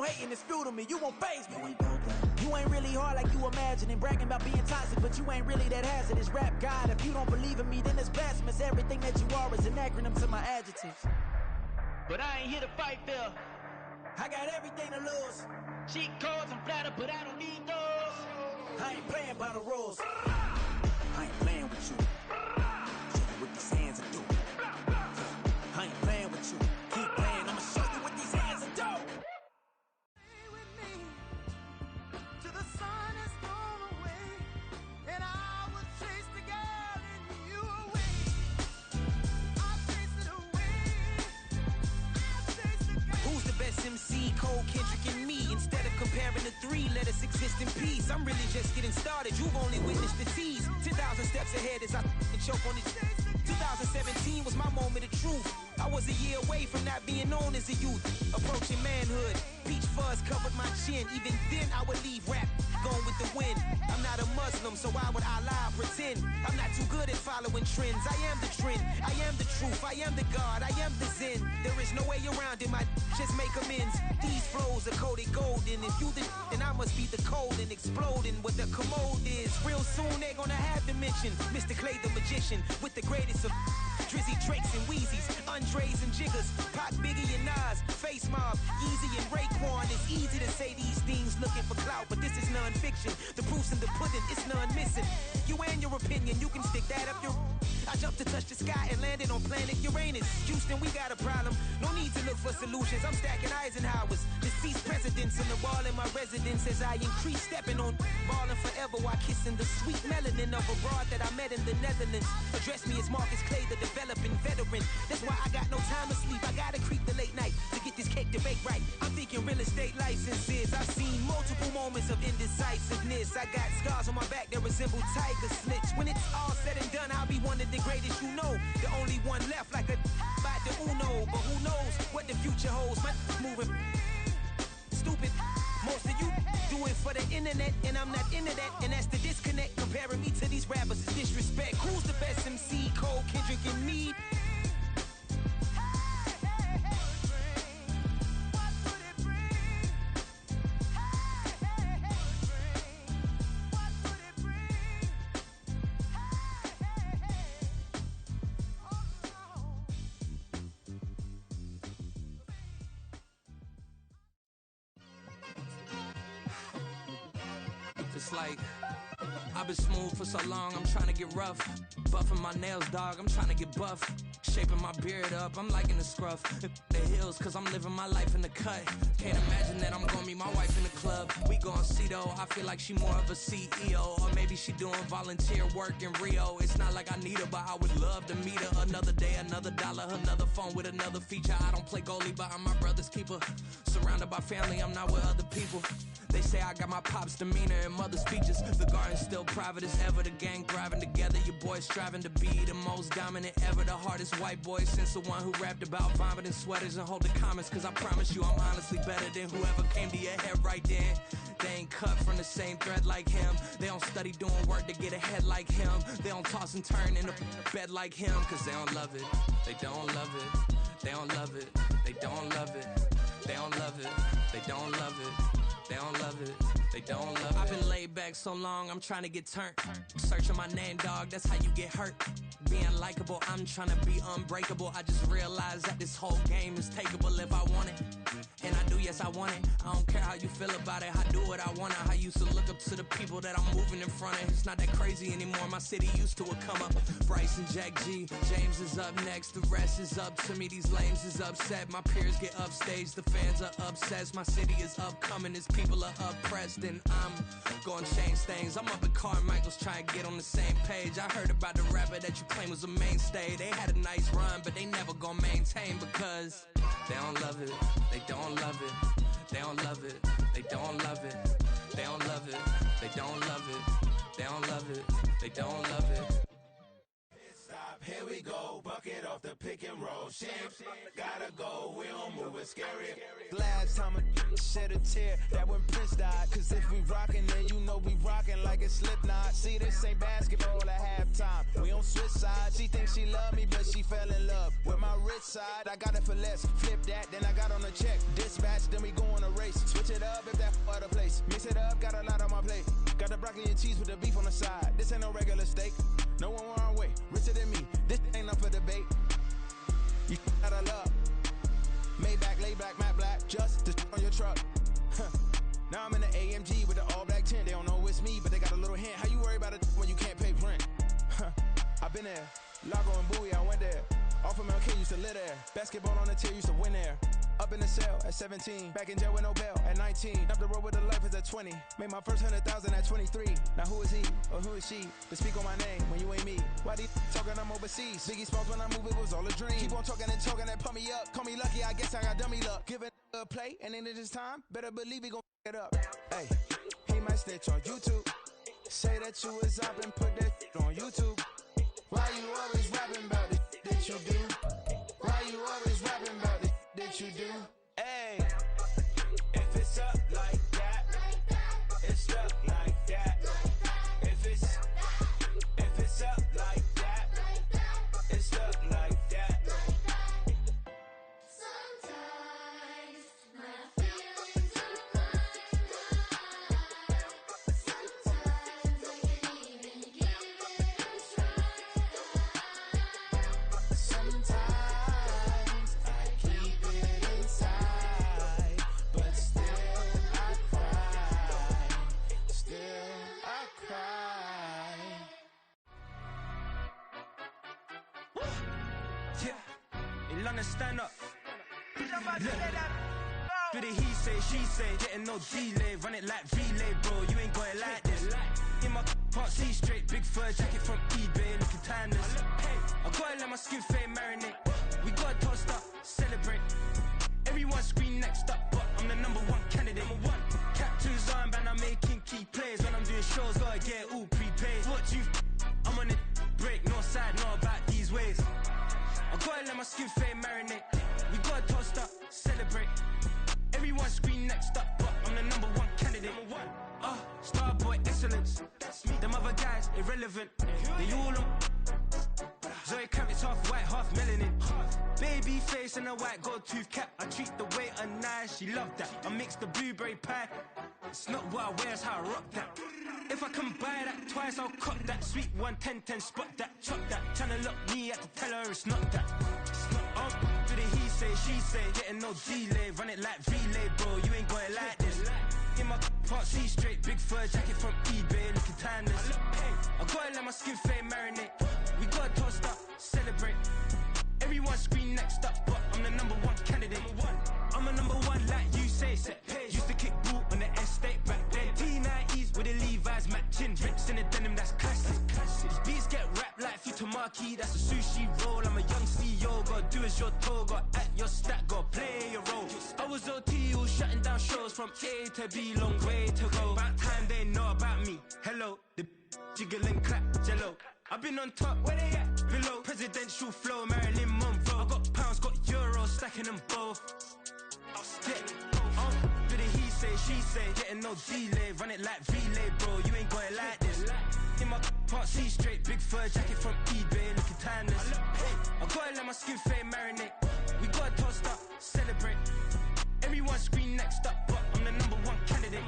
on hating, it's fuel to me. You won't faze me. You ain't really hard like you imagine, and bragging about being toxic, but you ain't really that hazardous. Rap God, if you don't believe in me, then it's blasphemous. Everything that you are is an acronym to my adjectives. But I ain't here to fight fair. I got everything to lose. Cheat codes and flatter, but I don't need those. I ain't playing by the rules. I ain't playing with you. Show you what these hands are doing. I ain't playing with you. Keep playing, I'ma show you what these hands are doing. Stay with me till the sun has gone away, and I will chase the girl in you away. I'll chase it away. I'll chase the girl. Who's the best MC? Cole, Kendrick, and me. Instead of comparing the three, let us exist in peace. I'm really just getting started. You've only witnessed the tease. 10,000 steps ahead as I choke on it. 2017 was my moment of truth. I was a year away from not being known as a youth. Approaching manhood, peach fuzz covered my chin. Even then I would leave rap, going with the wind. I'm not a Muslim, so why would I lie or pretend? I'm not too good at following trends. I am the trend, I am the truth, I am the God, I am the Zen. There is no way around it, my just make amends. These flows are coated golden. If you the then I must be the cold and exploding what the commode is. Real soon they gonna have to mention Mr. Clay the magician with the greatest of Drizzy, Drakes, and Wheezies, Andres and Jiggers, Pac, Biggie, and Nas, Face Mob, Easy, and Raekwon. It's easy to say these things looking for clout, but this is non-fiction. The proof's in the pudding, it's none missing. You and your opinion, you can stick that up your... I jumped to touch the sky and landed on planet Uranus. Houston, we got a problem. No need to look for solutions. I'm stacking Eisenhowers. Deceased presidents on the wall in my residence as I increase stepping on ballin' forever while kissing the sweet melanin of a broad that I met in the Netherlands. Address me as Marcus Clay, the developing veteran. That's why I got no time to sleep. I gotta creep the late night to get this cake to bake right. I'm thinking real estate licenses. I've seen multiple moments of indecisiveness. I got scars on my back that resemble tiger slits. When it's all said and done, I'll be one of the greatest you know. The only one left like a by the Uno. But who knows what the future holds. My moving stupid. Most of you do it for the internet, and I'm not into that. And that's the disconnect. Comparing me to these rappers is disrespect. Who's the best MC? Cole, Kendrick, and me. It's like I've been smooth for so long, I'm trying to get rough. Buffing my nails, dog, I'm trying to get buff. Shaping my beard up, I'm liking the scruff. The hills, cause I'm living my life in the cut. Can't imagine that I'm gonna meet my wife in the club. We gon' see though, I feel like she more of a CEO. Or maybe she doing volunteer work in Rio. It's not like I need her, but I would love to meet her. Another day, another dollar, another phone with another feature. I don't play goalie, but I'm my brother's keeper. Surrounded by family, I'm not with other people. They say I got my pop's demeanor and mother's features. The garden's still private as ever. The gang thriving together. Your boys striving to be the most dominant ever. The hardest white boy since the one who rapped about vomiting sweaters and holding comments. Cause I promise you I'm honestly better than whoever came to your head right then. They ain't cut from the same thread like him. They don't study doing work to get ahead like him. They don't toss and turn in a bed like him. Cause they don't love it. They don't love it. They don't love it. They don't love it. They don't love it. They don't love it. They don't love it, they don't love it. I've been laid back so long, I'm trying to get turned. Searching my name, dog, that's how you get hurt. Being likable, I'm trying to be unbreakable. I just realized that this whole game is takeable if I want it. And I do, yes, I want it. I don't care how you feel about it, I do what I want it. I used to look up to the people that I'm moving in front of. It's not that crazy anymore, my city used to a come up. Bryce and Jack G, James is up next. The rest is up to me, these lames is upset. My peers get upstage, the fans are obsessed. My city is upcoming, its people are oppressed. And I'm gonna change things. I'm up at Carmichael's trying to get on the same page. I heard about the rapper that you claim was a mainstay. They had a nice run, but they never gonna maintain because they don't love it, they don't love it, they don't love it, they don't love it, they don't love it, they don't love it, they don't love it, they don't love it. Stop, here we go, bucket off the pick and roll. Shit, gotta go, we don't move it scary. Last time a shed a tear, that when Prince died. Cause if we rockin', then you know we rockin' like it's Slipknot. See, this ain't basketball at halftime. We on switch sides. She thinks she love me, but she fell in love with my rich side. I got it for less, flip that, then I got on a check. Dispatch, then we go on a race. it up if that other place. Mix it up, got a lot on my plate. Got the broccoli and cheese with the beef on the side. This ain't no regular steak. No one wrong way, richer than me. This ain't up for debate. You out of love. Maybach, lay black, matte black. Just the on your truck. Now I'm in the AMG with the all black tint. They don't know it's me, but they got a little hint. How you worry about it when you can't pay rent? I've been there. Lago and Bowie, I went there. Off of MLK, used to live there. Basketball on the tier, used to win there. Up in the cell at 17. Back in jail with no bail at 19. Up the road with the life is at 20. Made my first 100,000 at 23. Now who is he or who is she to speak on my name when you ain't me? Why these talking I'm overseas? Biggie Smalls when I move, it was all a dream. Keep on talking and talking and pump me up. Call me lucky, I guess I got dummy luck. Give it a play and then it is time. Better believe he gon' it up. Hey, he might snitch on YouTube. Say that you was up and put that on YouTube. Why you always rapping about it that you do? Why you always rapping about it that you do? Hey, If it's up like that, it's stuck like that. If it's up like that, it's stuck like that. Sometimes my feelings are running high. Sometimes I can't even give it a try. sometimes I keep it inside, but still I cry. Still I cry. Yeah, in London, stand up. Look. Do the he say, she say, getting no delay, run it like relay, bro. You ain't got it like this. In my can't see straight, big fur jacket from eBay, looking timeless. I gotta let my skin fade marinate. We gotta toast up, celebrate. Everyone scream next up, but I'm the number one candidate. Captain's armband, I'm making key plays. When I'm doing shows, gotta get all prepaid. What you I'm on it, break, no side, no about these ways. I gotta let my skin fade marinate. We gotta toast up, celebrate. Everyone scream next up, but I'm the number one candidate. Starboy excellence. Them other guys irrelevant. They all on. Zoe Kravitz half white, half melanin. Baby face and a white gold tooth cap. I treat the waiter nice, she love that. I mix the blueberry pie. It's not what I wear, it's how I rock that. If I can buy that twice, I'll cop that. Sweet 110, spot that, chop that. Tryna lock me, I have to tell her it's not that. Do the he say, she say, getting no delay, run it like relay, bro. You ain't got it like this. In my can't see straight, big fur jacket from eBay, looking timeless. I gotta let my skin fade marinate. We gotta toast up, celebrate. Everyone scream next up, but I'm the number one candidate. I'm a number one like you say, set page. Used to kick boot on the estate back then. T90s with the Levi's matching. Rips in the denim, that's classic. These beats get wrapped like Futamaki, that's a sushi roll. I'm a young CEO, gotta do as you're told. Gotta act your stat, gotta play your role. I was OT, all shutting down shows from A to B, long way to go. About time they know about me. Hello, the jiggle and clap, jello. I've been on top, where they at? Below, presidential flow, Marilyn Monroe. I got pounds, got euros, stacking them both. Yeah. Do the he say, she say, getting no delay, run it like relay, bro. You ain't got it like this. In my can't see straight, big fur jacket from eBay, looking timeless. I gotta let my skin fade marinate. We gotta toast up, celebrate. Everyone scream next up, but I'm the number one candidate.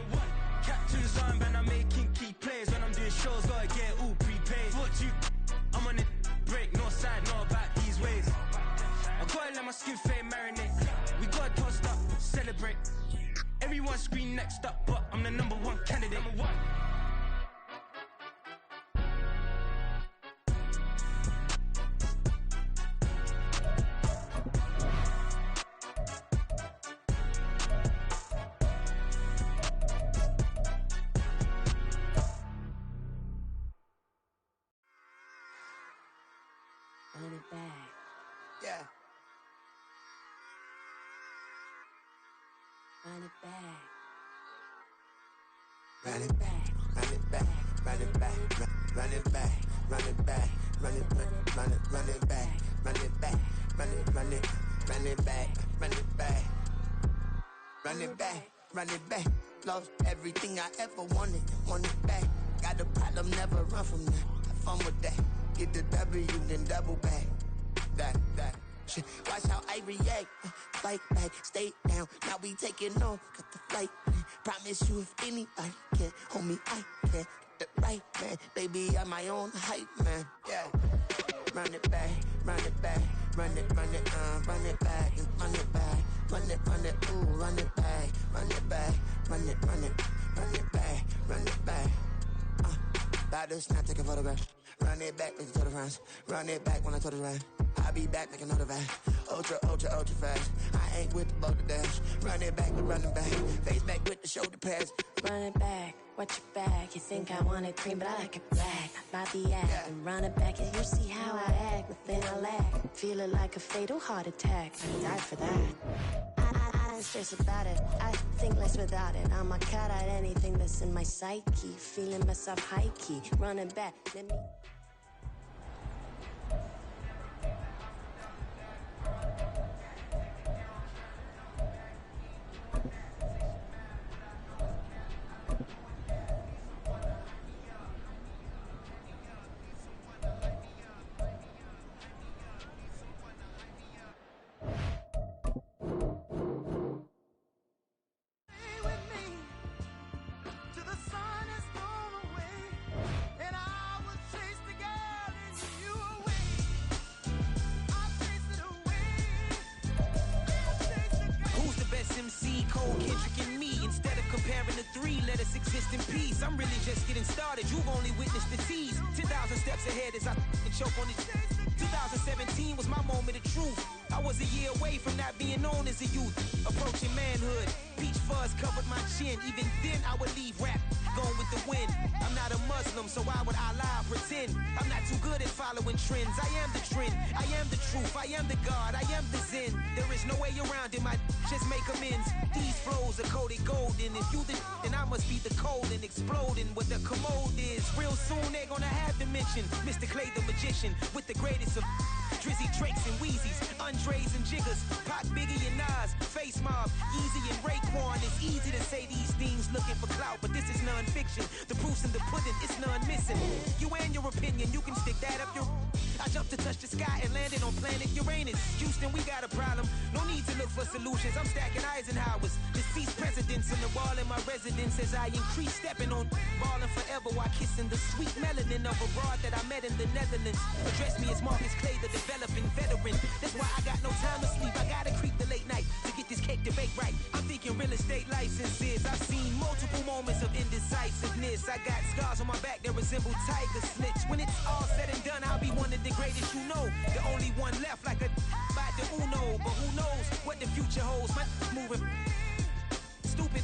Captain's armband, I'm making key plays. When I'm doing shows, gotta get it all prepaid. What you I'm on it, break, no side, no about these ways. I gotta let my skin fade marinate. We gotta toast up, celebrate. Everyone scream next up, but I'm the number one candidate. Run it back. Yeah. Run it back. Run it back, run it back, run it back, run it back, run it back, run it back, run it back, run it back, run it back, run it back, run it back, run it back. Lost everything I ever wanted, want it back. Got a problem, never run from that. Have fun with that. Get the W, then double back. That. Shit, watch how I react. Fight back, stay down. Now we taking on, got the flight. Promise you if anybody can, homie, I can. Get the right, man. Baby, I'm my own hype, man. Yeah. Run it back, run it back. Run it back, and run it back. Run it, ooh, run it back. Run it back, run it back, run it back. About to snap, take a photograph. Run it back, make it to the rounds. Run it back when I told it right. I'll be back, make another vibe. Ultra, ultra, ultra fast. I ain't with the boat to dash. Run it back, we running back. Face back with the shoulder pads. Run it back, watch your back. You think I want it cream, but I like it black. My the act and run it back, and you see how I act. Within I lack, feeling like a fatal heart attack. I die for that. I don't stress about it. I think less without it. I'ma cut out anything that's in my psyche. Feeling myself high key. Running back, let me. Stay with me till the sun is gone away, and I will chase the girl and you away. I'll chase it away. I'll chase the girl. Who's the best MC? Cole, Kendrick, and me. Instead of comparing the three, let us exist in peace. I'm really just getting started. You've only witnessed the tease. 10,000 steps ahead as I choke on it. 2017 was my moment of truth. I was a year away from not being known as a youth. Approaching manhood. Peach fuzz covered my chin. Even then I would leave rap going with the wind. I'm not a Muslim, so why would I lie or pretend? I'm not too good at following trends. I am the trend. I am the truth. I am the God. I am the Zen. There is no way around it. My just make amends. These flows are coated golden. If you the then I must be the cold and exploding what the commode is. Real soon they're gonna have to mention Mr. Clay the magician with the greatest of Drizzy, Drakes, and Wheezies, Andres and Jiggers, Pac, Biggie, and Nas, Face Mob, Easy and Raekwon. It's easy to say these things looking for clout, but this is non-fiction. The proof's in the pudding, it's none missing. You and your opinion, you can stick that up your. I jumped to touch the sky and landed on planet Uranus. Houston, we got a problem. No need to look for solutions. I'm stacking Eisenhower's. Deceased presidents on the wall in my residence as I increase stepping on ballin' forever while kissing the sweet melanin of a broad that I met in the Netherlands. Address me as Marcus Clay, the developing veteran. That's why I got no time to sleep. I gotta creep the late night to get this cake to bake right. I'm thinking real estate licenses. I've seen multiple moments of indecisiveness. I got scars on my back that resemble tiger slits. When it's all said and done, I'll be one of the greatest you know. The only one left like a by the Uno. But who knows what the future holds? My moving stupid.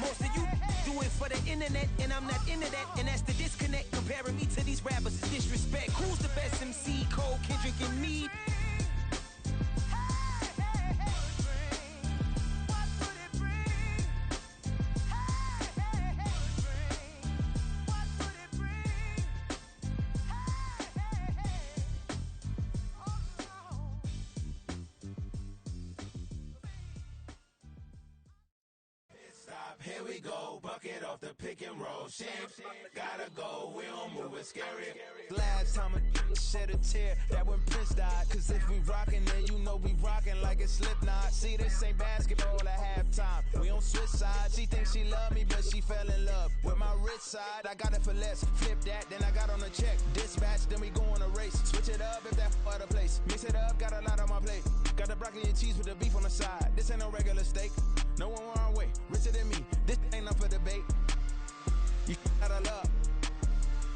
Most of you do it for the internet, and I'm not into that, and that's the disconnect. Comparing me to these rappers is disrespect. Who's the best MC? Cole, Kendrick, and me. Here we go, bucket off the pick and roll. Shit, gotta go, we don't move, it's scary. Last time a shed a tear, that when Prince died. Cause if we rockin', then you know we rockin' like it's Slipknot. See, this ain't basketball at halftime. We on switch sides. She thinks she love me, but she fell in love with my rich side. I got it for less. Flip that, then I got on a check. Dispatch, then we go on a race. Switch it up if that other place. Mix it up, got a lot on my plate. Got the broccoli and cheese with the beef on the side. This ain't no regular steak. No one wrong way, richer than me. This ain't up for debate. You gotta love.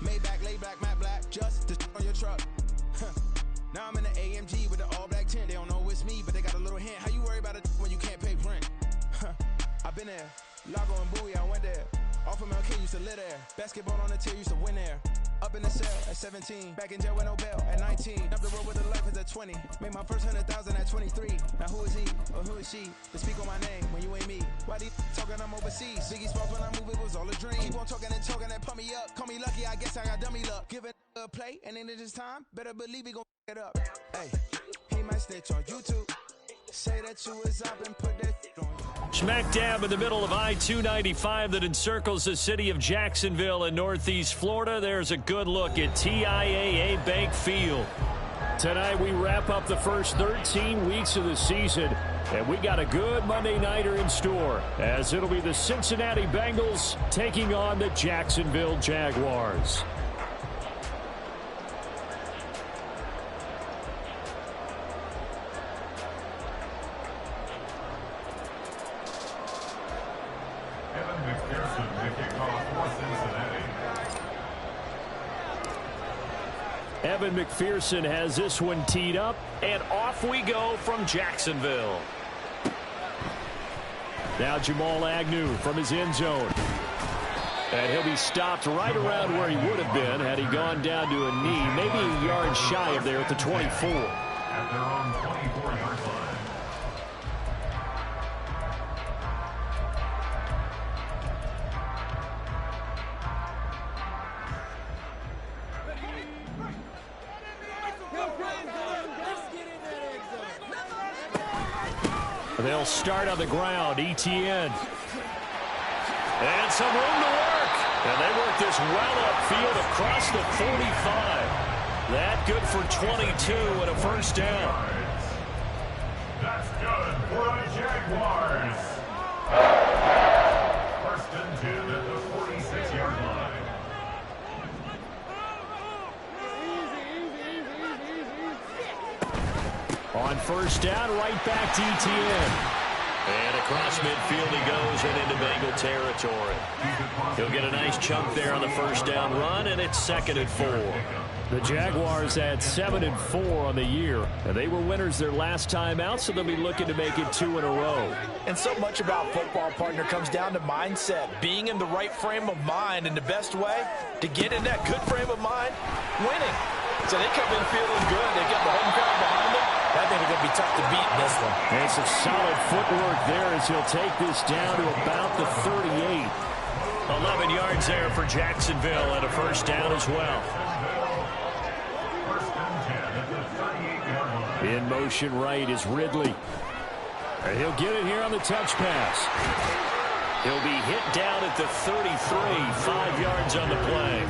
Maybach, lay back, matte black, just to on your truck. Now I'm in the AMG with the all black tint. They don't know it's me, but they got a little hint. How you worry about it when you can't pay rent? I've been there. Lago and Bowie, I went there. Off of MLK used to live there. Basketball on the tier used to win there. Up in the cell at 17. Back in jail with no bail at 19. Up the road with the life is at 20. Made my first 100,000 at 23. Now who is he or who is she to speak on my name when you ain't me? Why they talking I'm overseas? Biggie Smalls when I move it was all a dream. Keep on talking and talking and pump me up. Call me lucky, I guess I got dummy luck. Give it a play and then it's time. Better believe he gon' it up. Hey, he might snitch on YouTube. Say that you was up and put that on you. Smack dab in the middle of I-295 that encircles the city of Jacksonville in northeast Florida. There's a good look at TIAA Bank Field. Tonight we wrap up the first 13 weeks of the season, and we got a good Monday nighter in store, as it'll be the Cincinnati Bengals taking on the Jacksonville Jaguars. Evan McPherson to kick off for Cincinnati. Evan McPherson has this one teed up, and off we go from Jacksonville. Now Jamal Agnew from his end zone. And he'll be stopped right around where he would have been had he gone down to a knee, maybe a yard shy of there at the 24. At their own 24-yard line. They'll start on the ground. ETN. And some room to work. And they work this well upfield across the 45. That good for 22 and a first down. That's good for the Jaguars. First and 10 at the 46-yard line. On first down, right back to ETN. And across midfield he goes and into Bengal territory. He'll get a nice chunk there on the first down run, and it's 2nd and 4. The Jaguars had 7-4 on the year, and they were winners their last time out, so they'll be looking to make it 2 in a row. And so much about football, partner, comes down to mindset, being in the right frame of mind, and the best way to get in that good frame of mind, winning. So they come in feeling good. They get the home crowd behind them. I think they're going to be tough to beat in this one. And some solid footwork there as he'll take this down to about the 38. 11 yards there for Jacksonville and a first down as well. In motion right is Ridley. And he'll get it here on the touch pass. He'll be hit down at the 33, 5 yards on the play.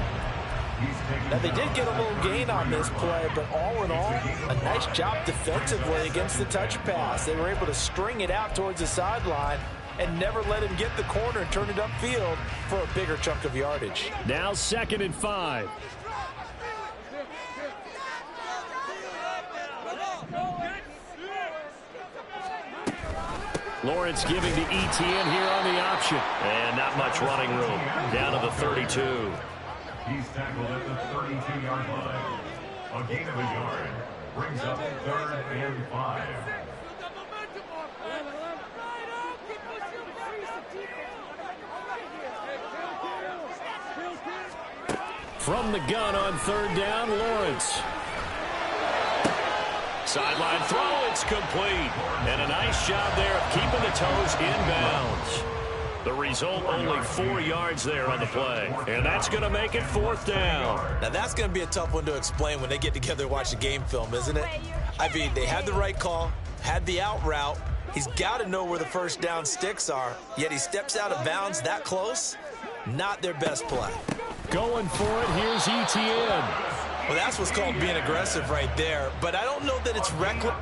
Now, they did get a little gain on this play, but all in all, a nice job defensively against the touch pass. They were able to string it out towards the sideline and never let him get the corner and turn it upfield for a bigger chunk of yardage. Now 2nd and 5. Lawrence giving to ETN here on the option. And not much running room. Down to the 32. He's tackled at the 32-yard line. A gain of a yard brings up 3rd and 5. From the gun on 3rd down, Lawrence. Sideline throw, it's complete. And a nice job there of keeping the toes inbounds. The result, only 4 yards there on the play. And that's going to make it 4th down. Now, that's going to be a tough one to explain when they get together and watch the game film, isn't it? I mean, they had the right call, had the out route. He's got to know where the first down sticks are, yet he steps out of bounds that close. Not their best play. Going for it, here's ETN. Well, that's what's called being aggressive right there, but I don't know that it's reckless.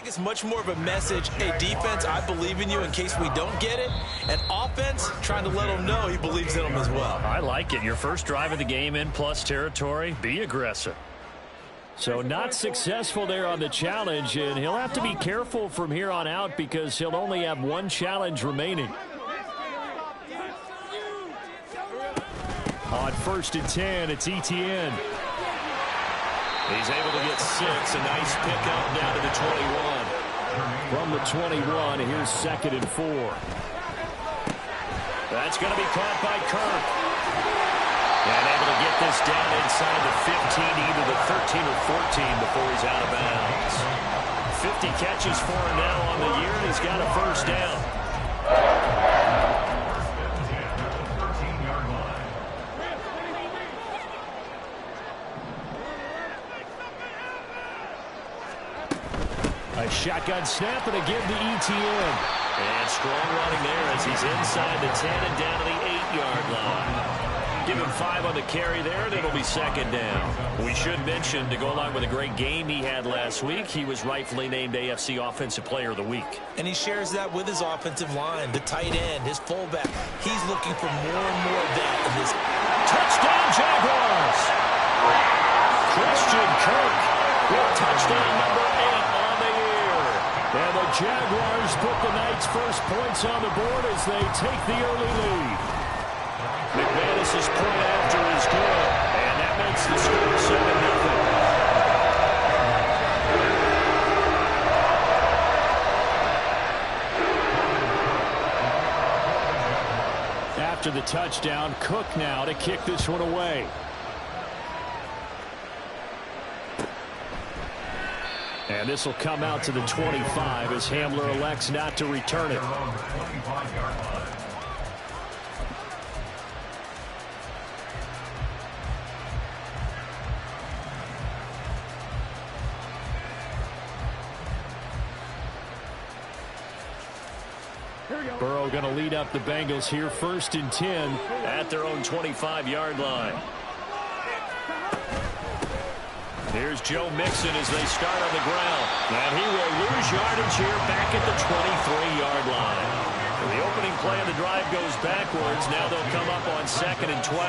It's much more of a message, hey, defense, I believe in you in case we don't get it. And offense, trying to let him know he believes in him as well. I like it. Your first drive of the game in plus territory, be aggressive. So not successful there on the challenge, and he'll have to be careful from here on out because he'll only have 1 challenge remaining. On 1st and 10, it's ETN. He's able to get 6. A nice pickup down to the 21. From the 21, here's 2nd and 4. That's going to be caught by Kirk. And able to get this down inside the 15, either the 13 or 14 before he's out of bounds. 50 catches for him now on the year, and he's got a first down. A shotgun snap and a give to ETN. And strong running there as he's inside the 10 and down to the 8-yard line. Give him 5 on the carry there, and it'll be second down. We should mention, to go along with a great game he had last week, he was rightfully named AFC Offensive Player of the Week. And he shares that with his offensive line, the tight end, his fullback. He's looking for more and more of that in this. Touchdown, Jaguars! Christian Kirk with touchdown number 8 on the year. And the Jaguars put the night's first points on the board as they take the early lead. McManus's point after is good, and that makes the score 7-0. After the touchdown, Cook now to kick this one away. And this will come out to the 25 as Hamler elects not to return it. Burrow going to lead up the Bengals here, 1st and 10 at their own 25-yard line. Here's Joe Mixon as they start on the ground. And he will lose yardage here back at the 23-yard line. The opening play of the drive goes backwards. Now they'll come up on 2nd and 12.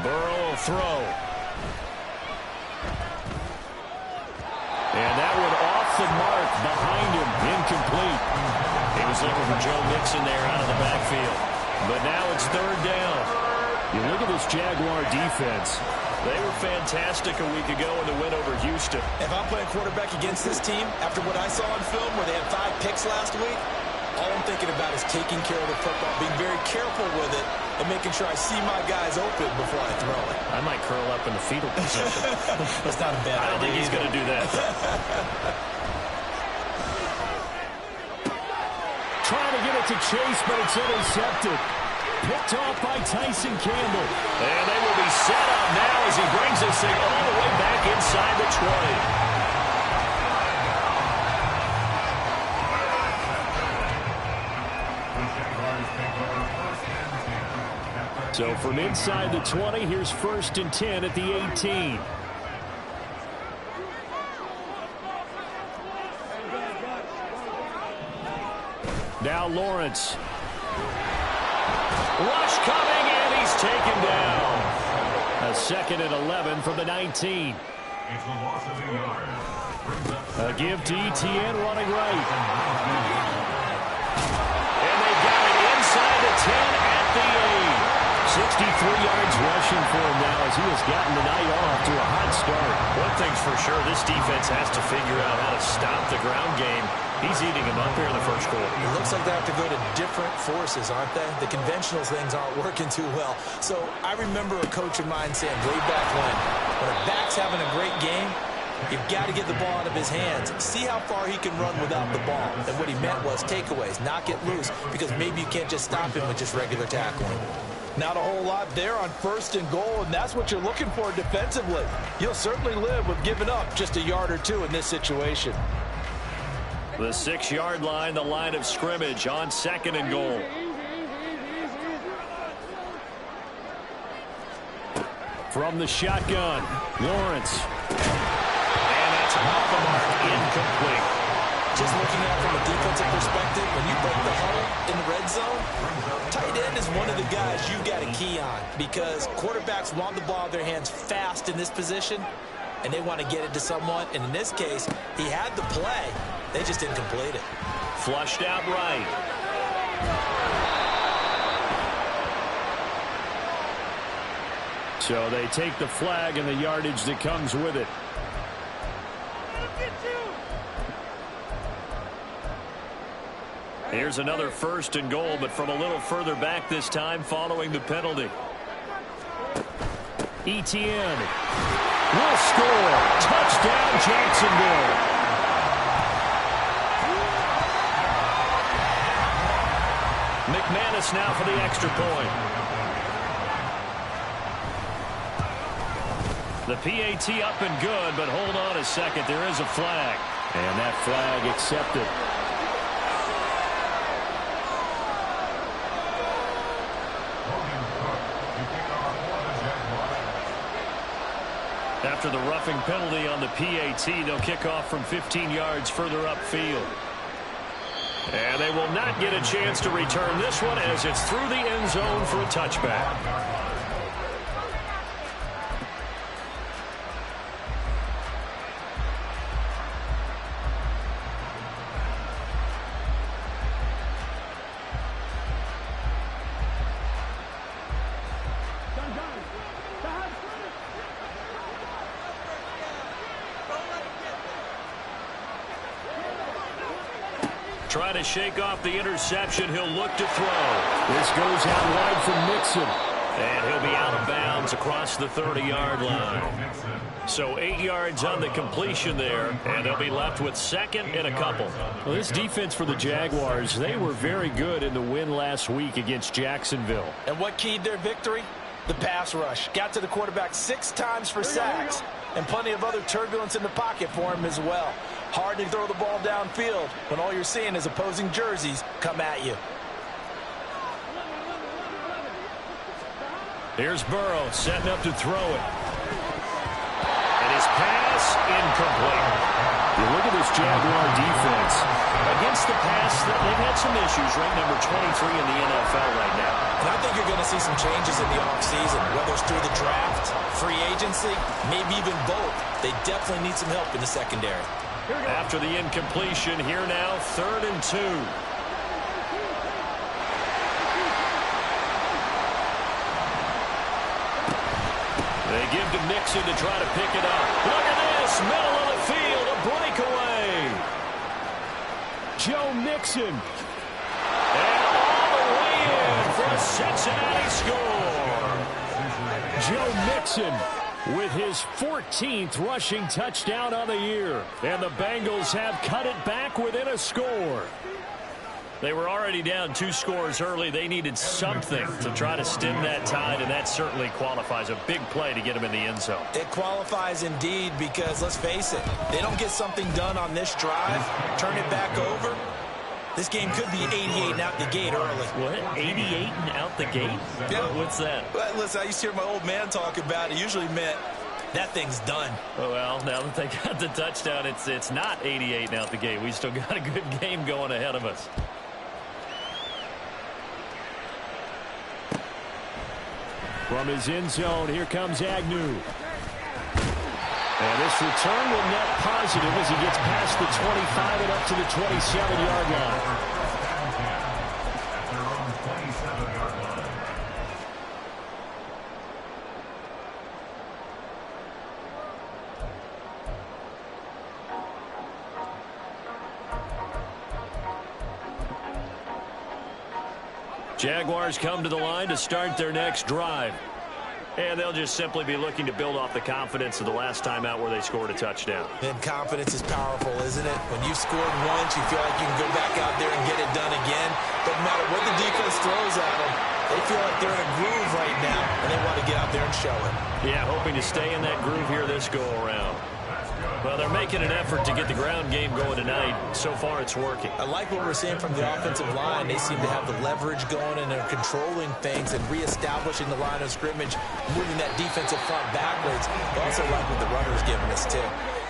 Burrow will throw. And that one off the mark behind him. Incomplete. He was looking for Joe Mixon there out of the backfield. But now it's 3rd down. You look at this Jaguar defense. They were fantastic a week ago in the win over Houston. If I'm playing quarterback against this team, after what I saw on film where they had 5 picks last week, all I'm thinking about is taking care of the football, being very careful with it, and making sure I see my guys open before I throw it. I might curl up in the fetal position. That's not a bad idea. I don't think he's going to do that. Trying to get it to Chase, but it's intercepted. Picked off by Tyson Campbell. And they will be set up now as he brings this thing all the way back inside the 20. So from inside the 20, here's 1st and 10 at the 18. Now Lawrence. Rush coming, and he's taken down. A 2nd and 11 from the 19. A give to Etienne running right. And they got it inside the 10 at the 8. 63 yards rushing for him now as he has gotten the night off to a hot start. One thing's for sure, this defense has to figure out how to stop the ground game. He's eating them up here in the first quarter. It looks like they have to go to different forces, aren't they? The conventional things aren't working too well. So I remember a coach of mine saying way back when a back's having a great game, you've got to get the ball out of his hands. See how far he can run without the ball. And what he meant was takeaways, not get loose, because maybe you can't just stop him with just regular tackling. Not a whole lot there on 1st and goal, and that's what you're looking for defensively. You'll certainly live with giving up just a yard or two in this situation. The 6-yard line, the line of scrimmage on 2nd and goal. From the shotgun, Lawrence. And that's off the mark, incomplete. Just looking at it from a defensive perspective, when you break the huddle in the red zone, tight end is one of the guys you've got to key on because quarterbacks want the ball in their hands fast in this position, and they want to get it to someone. And in this case, he had the play. They just didn't complete it. Flushed out right. So they take the flag and the yardage that comes with it. Here's another 1st and goal, but from a little further back this time following the penalty. Etienne will score. Touchdown, Jacksonville. McManus now for the extra point. The PAT up and good, but hold on a second. There is a flag. And that flag accepted. After the roughing penalty on the PAT, they'll kick off from 15 yards further upfield. And they will not get a chance to return this one as it's through the end zone for a touchback. Trying to shake off the interception. He'll look to throw. This goes out wide for Mixon. And he'll be out of bounds across the 30-yard line. So 8 yards on the completion there, and they'll be left with second and a couple. Well, this defense for the Jaguars, they were very good in the win last week against Jacksonville. And what keyed their victory? The pass rush. Got to the quarterback 6 times for sacks, and plenty of other turbulence in the pocket for him as well. Hard to throw the ball downfield when all you're seeing is opposing jerseys come at you. Here's Burrow setting up to throw it. And his pass incomplete. You look at this Jaguar defense. Against the pass, they've had some issues. Ranked number 23 in the NFL right now. And I think you're going to see some changes in the offseason, whether it's through the draft, free agency, maybe even both. They definitely need some help in the secondary. After the incompletion, here now, 3rd and 2. They give to Mixon to try to pick it up. Look at this, middle of the field, a breakaway. Joe Mixon. And all the way in for a Cincinnati score. Joe Mixon with his 14th rushing touchdown on the year. And the Bengals have cut it back within a score. They were already down 2 scores early. They needed something to try to stem that tide, and that certainly qualifies. A big play to get them in the end zone. It qualifies indeed because, let's face it, they don't get something done on this drive, turn it back over. This game could be 88 and out the gate early. What? 88 and out the gate? Yeah. What's that? Well, listen, I used to hear my old man talk about it. It usually meant that thing's done. Oh, well, now that they got the touchdown, it's not 88 and out the gate. We still got a good game going ahead of us. From his end zone, here comes Agnew. And this return will net positive as he gets past the 25 and up to the 27-yard line. Jaguars come to the line to start their next drive. And they'll just simply be looking to build off the confidence of the last time out where they scored a touchdown. And confidence is powerful, isn't it? When you've scored once, you feel like you can go back out there and get it done again. Doesn't matter what the defense throws at them. They feel like they're in a groove right now, and they want to get out there and show it. Yeah, hoping to stay in that groove here this go-around. Well, they're making an effort to get the ground game going tonight. So far, it's working. I like what we're seeing from the offensive line. They seem to have the leverage going, and they're controlling things and reestablishing the line of scrimmage, moving that defensive front backwards. I also like what the runner's giving us, too.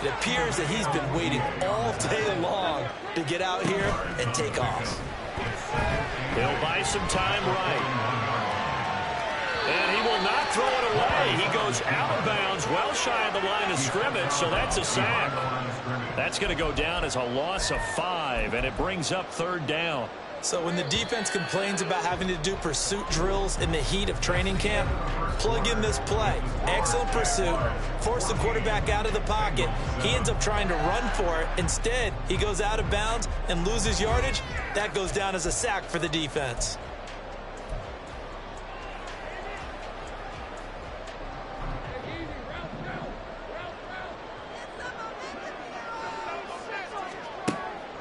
It appears that he's been waiting all day long to get out here and take off. He'll buy some time right. And he will not throw it away. He goes out of bounds, well shy of the line of scrimmage, so that's a sack. That's going to go down as a loss of 5, and it brings up 3rd down. So when the defense complains about having to do pursuit drills in the heat of training camp, plug in this play. Excellent pursuit, force the quarterback out of the pocket. He ends up trying to run for it. Instead, he goes out of bounds and loses yardage. That goes down as a sack for the defense.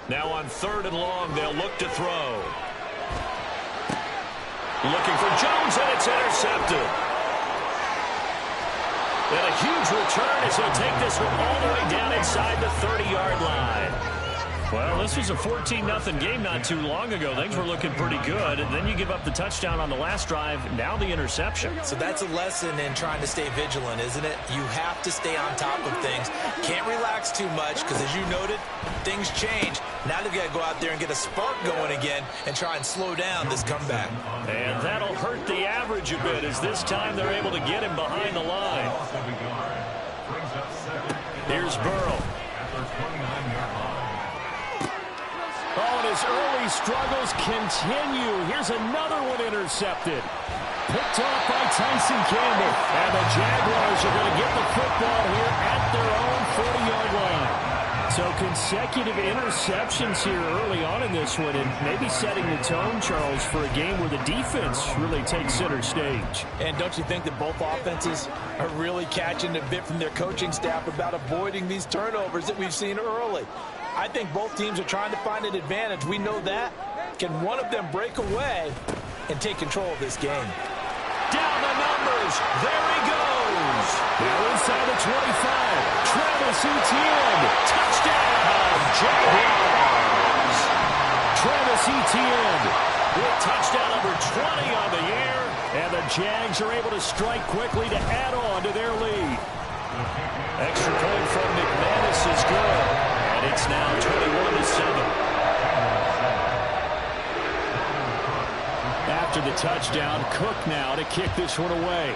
Now on 3rd and long, they'll look to throw. Looking for Jones, and it's intercepted. And a huge return as he'll take this one all the way down inside the 30-yard line. Well, this was a 14-0 game not too long ago. Things were looking pretty good. And then you give up the touchdown on the last drive. Now the interception. So that's a lesson in trying to stay vigilant, isn't it? You have to stay on top of things. Can't relax too much because, as you noted, things change. Now they've got to go out there and get a spark going again and try and slow down this comeback. And that'll hurt the average a bit as this time they're able to get him behind the line. Here's Burrow. Oh, and his early struggles continue. Here's another one intercepted. Picked off by Tyson Campbell. And the Jaguars are going to get the football here at their own 40-yard line. So consecutive interceptions here early on in this one, and maybe setting the tone, Charles, for a game where the defense really takes center stage. And don't you think that both offenses are really catching a bit from their coaching staff about avoiding these turnovers that we've seen early? I think both teams are trying to find an advantage. We know that. Can one of them break away and take control of this game? Down the numbers. There he goes. Now inside the 25. Travis Etienne. Touchdown, Jaguars. Travis Etienne with touchdown number 20 on the year. And the Jags are able to strike quickly to add on to their lead. Extra point from McManus is good. And it's now 21-7. After the touchdown, Cook now to kick this one away.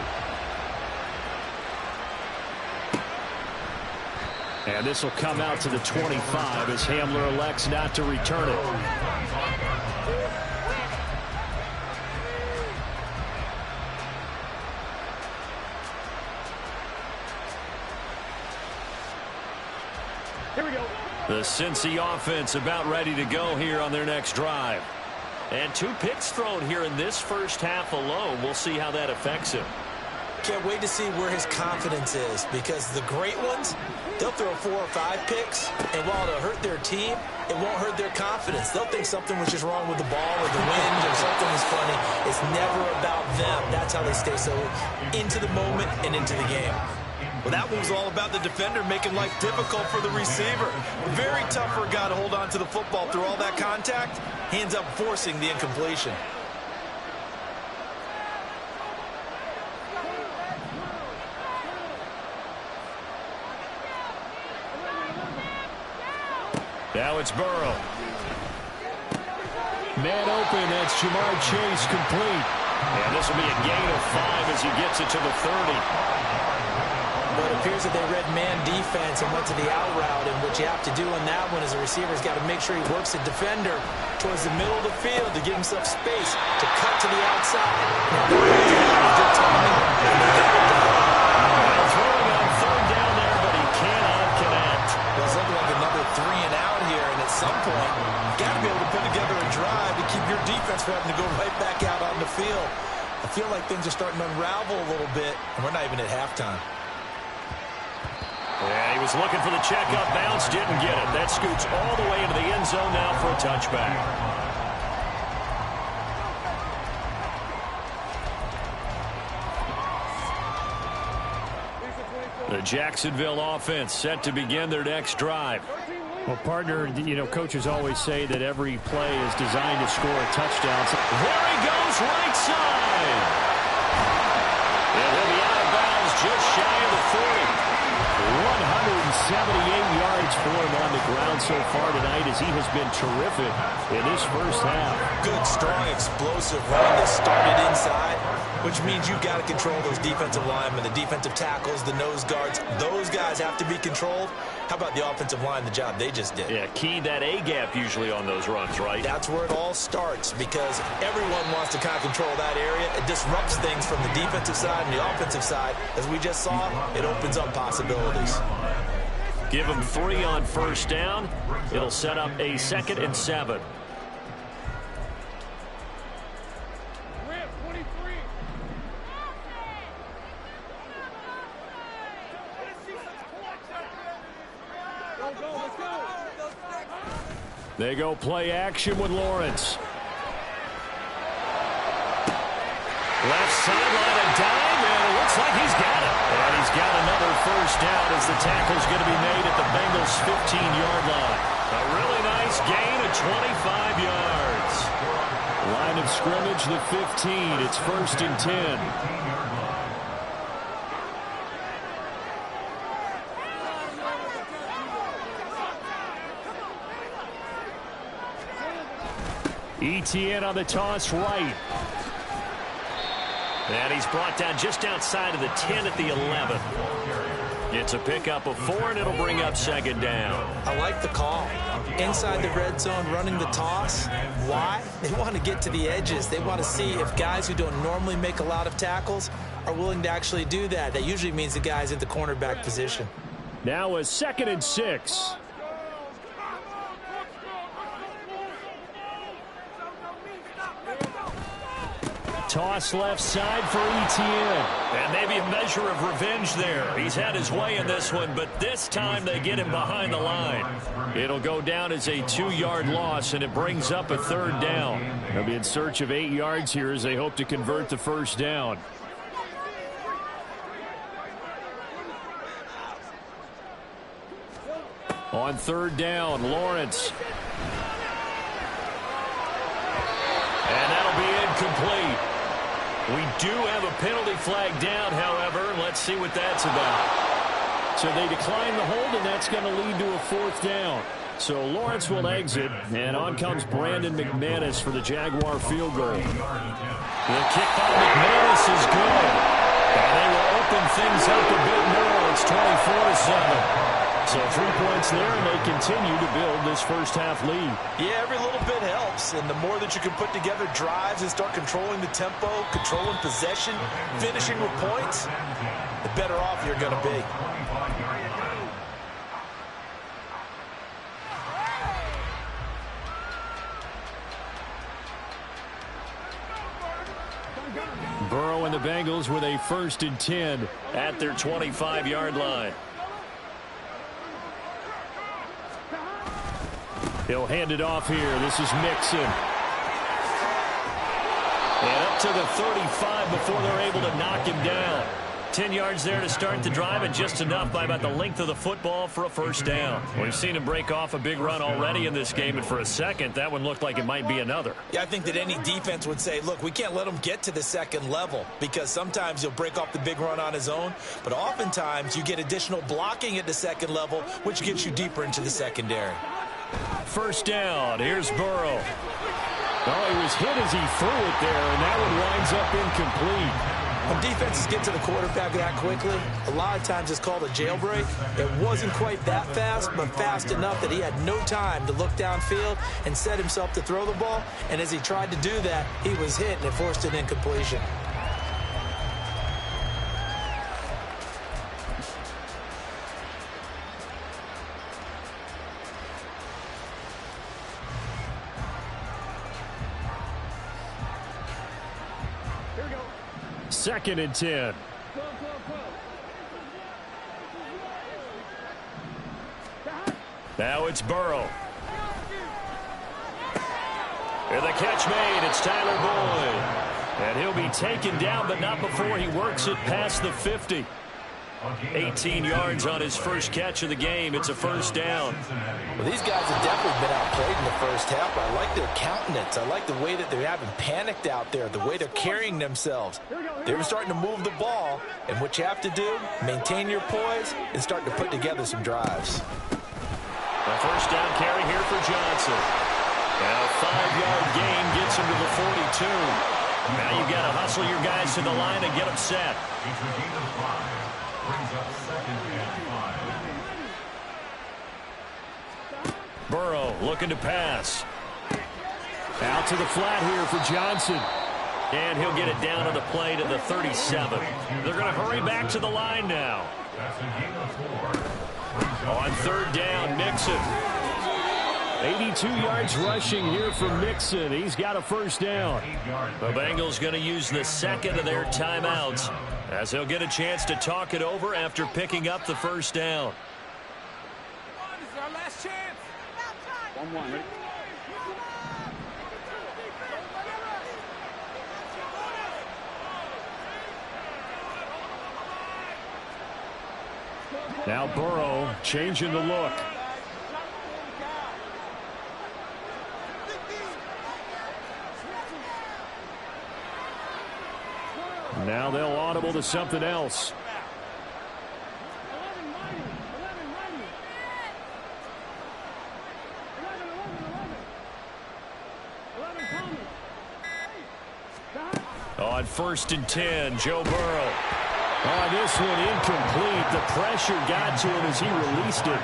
And this will come out to the 25 as Hamler elects not to return it. Here we go. The Cincy offense about ready to go here on their next drive. And 2 picks thrown here in this first half alone. We'll see how that affects him. Can't wait to see where his confidence is, because the great ones, they'll throw 4 or 5 picks, and while it'll hurt their team, it won't hurt their confidence. They'll think something was just wrong with the ball or the wind or something was funny. It's never about them. That's how they stay so into the moment and into the game. Well, that one was all about the defender making life difficult for the receiver. Very tough for a guy to hold on to the football through all that contact. Hands up, forcing the incompletion. Now it's Burrow. Man open, that's Jamar Chase complete. And this will be a gain of 5 as he gets it to the 30. But it appears that they read man defense and went to the out route, and what you have to do on that one is the receiver's got to make sure he works the defender towards the middle of the field to give himself space to cut to the outside. Now, good timing. Throwing on 3rd down there, but he cannot connect. Well, it's looking like another 3 and out here, and at some point, you got to be able to put together a drive to keep your defense from having to go right back out on the field. I feel like things are starting to unravel a little bit, and we're not even at halftime. Yeah, he was looking for the checkup bounce, didn't get it. That scoots all the way into the end zone now for a touchback. The Jacksonville offense set to begin their next drive. Well, partner, you know, coaches always say that every play is designed to score a touchdown. There he goes, right side. And he'll be out of bounds just shy of the 40. 178 yards for him on the ground so far tonight as he has been terrific in this first half. Good, strong, explosive run that started inside, which means you've got to control those defensive linemen, the defensive tackles, the nose guards. Those guys have to be controlled. How about the offensive line, the job they just did? Yeah, key that A-gap usually on those runs, right? That's where it all starts, because everyone wants to kind of control that area. It disrupts things from the defensive side and the offensive side. As we just saw, it opens up possibilities. Give them 3 on first down. It'll set up a 2nd and 7. They go play action with Lawrence. Left sideline, a dive, and looks like he's got it. And he's got another first down as the tackle's going to be made at the Bengals' 15-yard line. A really nice gain of 25 yards. Line of scrimmage, the 15. It's 1st and 10. ETN on the toss right. And he's brought down just outside of the 10 at the 11. It's a pickup of 4, and it'll bring up 2nd down. I like the call. Inside the red zone, running the toss. Why? They want to get to the edges. They want to see if guys who don't normally make a lot of tackles are willing to actually do that. That usually means the guy's at the cornerback position. Now a 2nd and 6. Toss left side for ETN. And maybe a measure of revenge there. He's had his way in this one, but this time they get him behind the line. It'll go down as a 2-yard loss, and it brings up a 3rd down. They'll be in search of 8 yards here as they hope to convert the 1st down. On 3rd down, Lawrence. And that'll be incomplete. We do have a penalty flag down, however. Let's see what that's about. So they decline the hold, and that's going to lead to a 4th down. So Lawrence will exit, and on comes Brandon McManus for the Jaguar field goal. The kick by McManus is good. And they will open things up a bit more. It's 24-7. So 3 points there, and they continue to build this first-half lead. Yeah, every little bit helps, and the more that you can put together drives and start controlling the tempo, controlling possession, finishing with points, the better off you're going to be. Burrow and the Bengals with a 1st and 10 at their 25-yard line. He'll hand it off here. This is Mixon. And up to the 35 before they're able to knock him down. 10 yards there to start the drive, and just enough by about the length of the football for a 1st down. We've seen him break off a big run already in this game, and for a second, that one looked like it might be another. Yeah, I think that any defense would say, look, we can't let him get to the 2nd level, because sometimes he'll break off the big run on his own, but oftentimes you get additional blocking at the 2nd level, which gets you deeper into the secondary. 1st down. Here's Burrow. Oh, he was hit as he threw it there, and that one winds up incomplete. When defenses get to the quarterback that quickly, a lot of times it's called a jailbreak. It wasn't quite that fast, but fast enough that he had no time to look downfield and set himself to throw the ball. And as he tried to do that, he was hit, and it forced an incompletion. Second and 10. Now it's Burrow. And the catch made. It's Tyler Boyd. And he'll be taken down, but not before he works it past the 50. 18 yards on his first catch of the game. It's a 1st down. Well, these guys have definitely been outplayed in the first half. I like their countenance. I like the way that they're having panicked out there, the way they're carrying themselves. They were starting to move the ball, and what you have to do, maintain your poise and start to put together some drives. A 1st down carry here for Johnson. And a 5-yard gain gets him to the 42. Now you've got to hustle your guys to the line and get them set. Burrow looking to pass. Out to the flat here for Johnson. And he'll get it down on the play to the 37. They're going to hurry back to the line now. On 3rd down, Mixon. 82 yards rushing here for Mixon. He's got a 1st down. The Bengals going to use the 2nd of their timeouts as he'll get a chance to talk it over after picking up the 1st down. This is our last chance. 1-1. Ready? Now Burrow changing the look. Now they'll audible to something else. On 1st and 10, Joe Burrow. On this one, incomplete. The pressure got to him as he released it.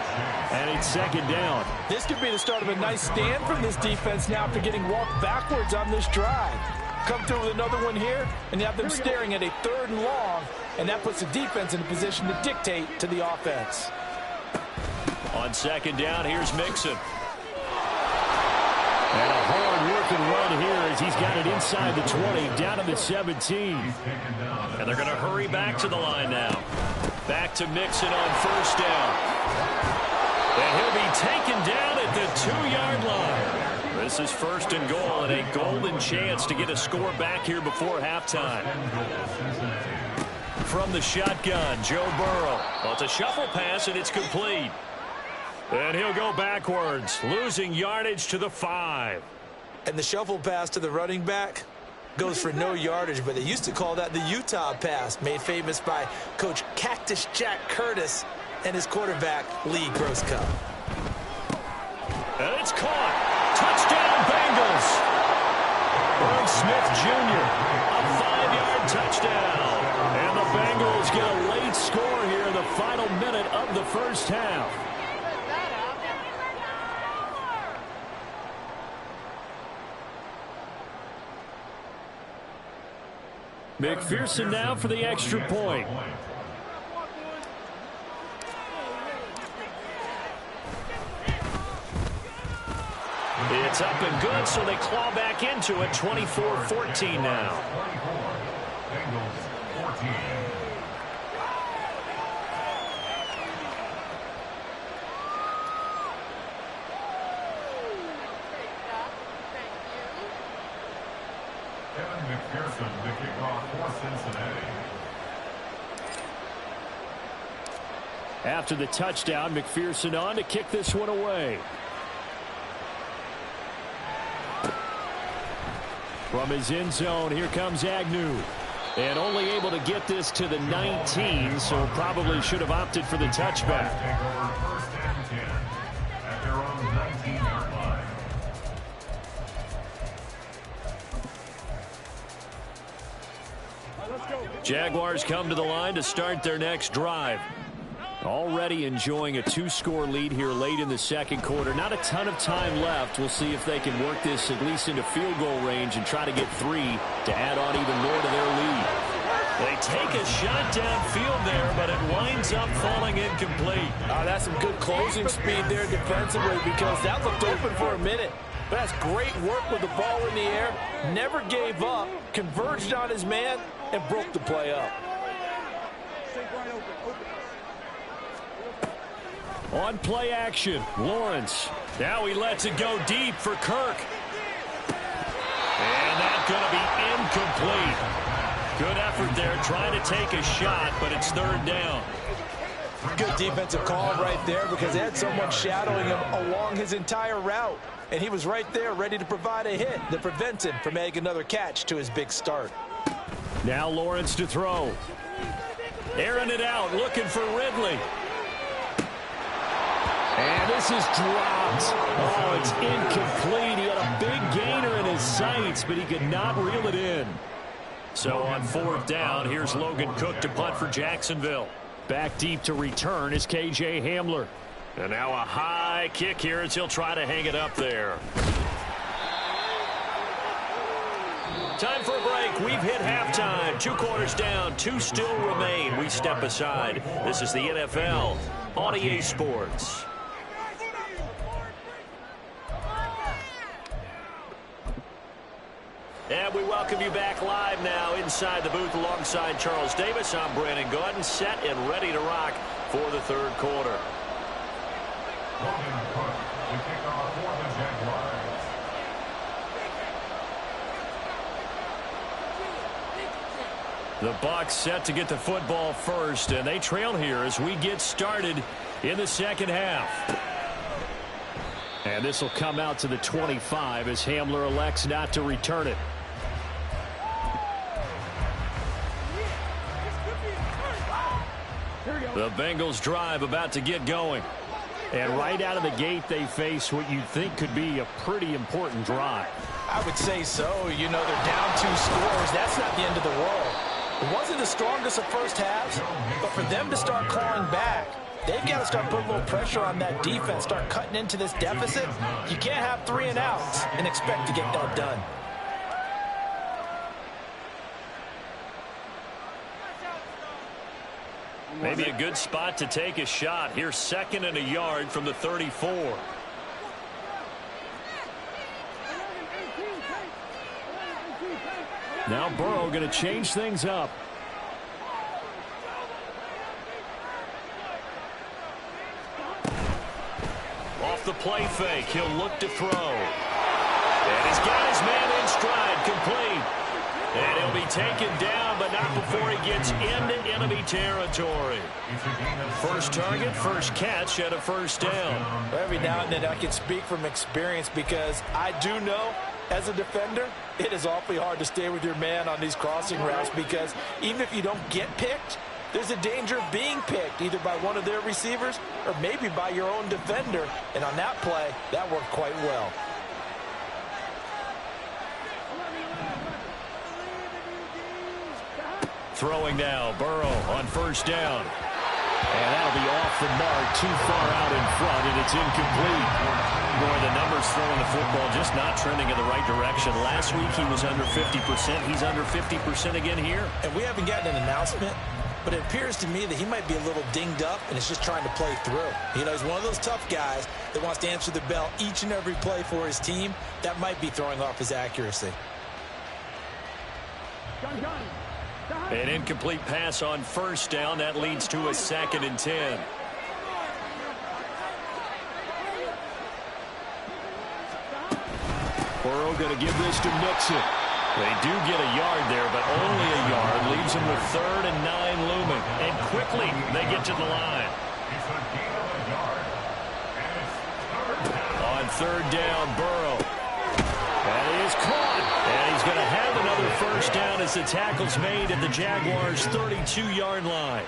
And it's 2nd down. This could be the start of a nice stand from this defense now after getting walked backwards on this drive. Come through with another one here, and you have them staring at a 3rd and long, and that puts the defense in a position to dictate to the offense. On 2nd down, here's Mixon. And a hard-working run here as he's got it inside the 20, down to the 17. And they're going to hurry back to the line now. Back to Mixon on 1st down. And he'll be taken down at the 2-yard line. This is 1st and goal and a golden chance to get a score back here before halftime. From the shotgun, Joe Burrow. Well, it's a shuffle pass, and it's complete. And he'll go backwards, losing yardage to the 5. And the shuffle pass to the running back goes for no yardage, but they used to call that the Utah pass, made famous by Coach Cactus Jack Curtis and his quarterback, Lee Grosskopf. And it's caught. Touchdown, Bengals. Irv Smith Jr. A 5-yard touchdown. And the Bengals get a late score here in the final minute of the 1st half. McPherson now for the extra point. It's up and good, so they claw back into it. 24-14 now. Kevin McPherson, the kickoff for Cincinnati. After the touchdown, McPherson on to kick this one away. From his end zone, here comes Agnew. And only able to get this to the 19, so probably should have opted for the touchback. Take over 1st and 10 at their own 19-yard line. Jaguars come to the line to start their next drive. Already enjoying a 2-score lead here late in the 2nd quarter. Not a ton of time left. We'll see if they can work this at least into field goal range and try to get 3 to add on even more to their lead. They take a shot downfield there, but it winds up falling incomplete. That's some good closing speed there defensively, because that looked open for a minute. But that's great work with the ball in the air. Never gave up, converged on his man, and broke the play up. On play action, Lawrence. Now he lets it go deep for Kirk. And that's going to be incomplete. Good effort there trying to take a shot, but it's 3rd down. Good defensive call right there, because they had someone shadowing him along his entire route. And he was right there ready to provide a hit that prevents him from making another catch to his big start. Now Lawrence to throw. Airing it out, looking for Ridley. And this is dropped. Oh, it's incomplete. He had a big gainer in his sights, but he could not reel it in. So on 4th down, here's Logan Cook to punt for Jacksonville. Back deep to return is KJ Hamler. And now a high kick here as he'll try to hang it up there. Time for a break. We've hit halftime. 2 quarters down. 2 still remain. We step aside. This is the NFL on EA Sports. And we welcome you back live now inside the booth alongside Charles Davis. I'm Brandon Gaudin, set and ready to rock for the 3rd quarter. Logan Cook, the kickoff for the Jaguars. The Bucs set to get the football first, and they trail here as we get started in the second half. And this will come out to the 25 as Hamler elects not to return it. The Bengals drive about to get going. And right out of the gate, they face what you'd think could be a pretty important drive. I would say so. You know, they're down 2 scores. That's not the end of the world. It wasn't the strongest of first halves, but for them to start clawing back, they've got to start putting a little pressure on that defense, start cutting into this deficit. You can't have 3 and outs and expect to get that done. Maybe a good spot to take a shot. Here's 2nd and a yard from the 34. Now Burrow going to change things up. Off the play fake, he'll look to throw. And he's got his man in stride, complete. And he'll be taken down, but not before he gets into enemy territory. First target, first catch at a first down. Every now and then I can speak from experience because I do know as a defender, it is awfully hard to stay with your man on these crossing routes because even if you don't get picked, there's a danger of being picked either by one of their receivers or maybe by your own defender. And on that play, that worked quite well. Throwing now, Burrow on first down. And that'll be off the mark, too far out in front, and it's incomplete. Boy, the numbers throwing the football just not trending in the right direction. Last week he was under 50%. He's under 50% again here. And we haven't gotten an announcement, but it appears to me that he might be a little dinged up and is just trying to play through. You know, he's one of those tough guys that wants to answer the bell each and every play for his team. That might be throwing off his accuracy. An incomplete pass on first down. That leads to a 2nd and 10. Burrow going to give this to Mixon. They do get a yard there, but only a yard. Leaves them with 3rd and 9 looming. And quickly, they get to the line. On 3rd down, Burrow. That is caught. And he's going to have another first down as the tackle's made at the Jaguars' 32-yard line.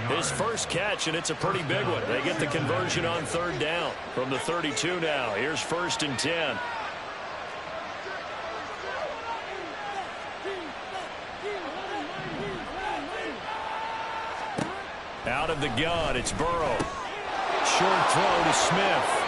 His first catch, and it's a pretty big one. They get the conversion on 3rd down from the 32 now. Here's 1st and 10. Out of the gun, it's Burrow. Short throw to Smith.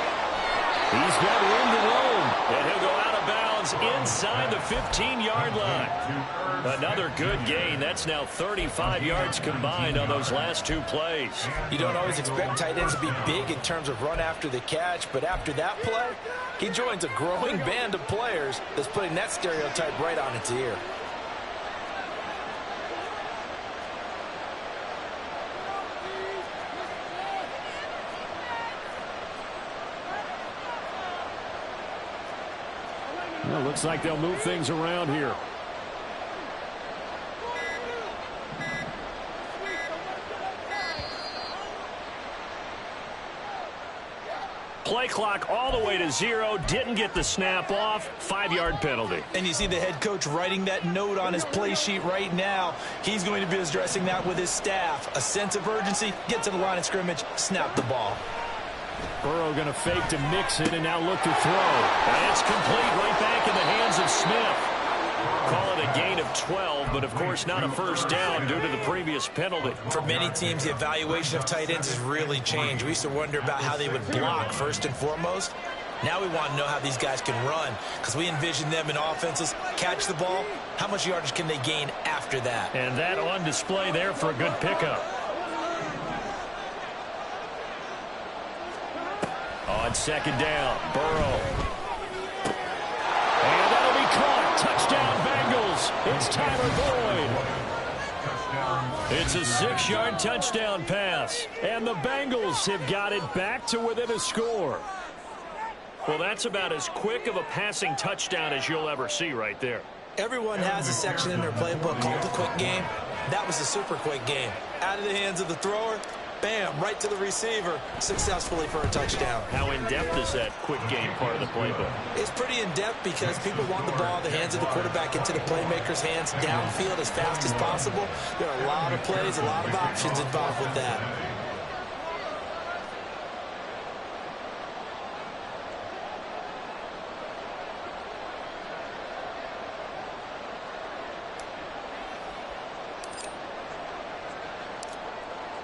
He's got room to roam, and he'll go out of bounds inside the 15-yard line. Another good gain. That's now 35 yards combined on those last 2 plays. You don't always expect tight ends to be big in terms of run after the catch, but after that play, he joins a growing band of players that's putting that stereotype right on its ear. Well, looks like they'll move things around here. Play clock all the way to 0. Didn't get the snap off. 5-yard penalty. And you see the head coach writing that note on his play sheet right now. He's going to be addressing that with his staff. A sense of urgency. Get to the line of scrimmage. Snap the ball. Burrow going to fake to Mixon and now look to throw. And it's complete right back in the hands of Smith. Call it a gain of 12, but of course not a first down due to the previous penalty. For many teams, the evaluation of tight ends has really changed. We used to wonder about how they would block first and foremost. Now we want to know how these guys can run because we envision them in offenses. Catch the ball. How much yardage can they gain after that? And that on display there for a good pickup. On 2nd down, Burrow. And that'll be caught. Touchdown, Bengals. It's Tyler Boyd. It's a 6-yard touchdown pass. And the Bengals have got it back to within a score. Well, that's about as quick of a passing touchdown as you'll ever see right there. Everyone has a section in their playbook called the quick game. That was the super quick game. Out of the hands of the thrower, bam, right to the receiver, successfully for a touchdown. How in-depth is that quick game part of the playbook? It's pretty in-depth because people want the ball in the hands of the quarterback into the playmaker's hands downfield as fast as possible. There are a lot of plays, a lot of options involved with that.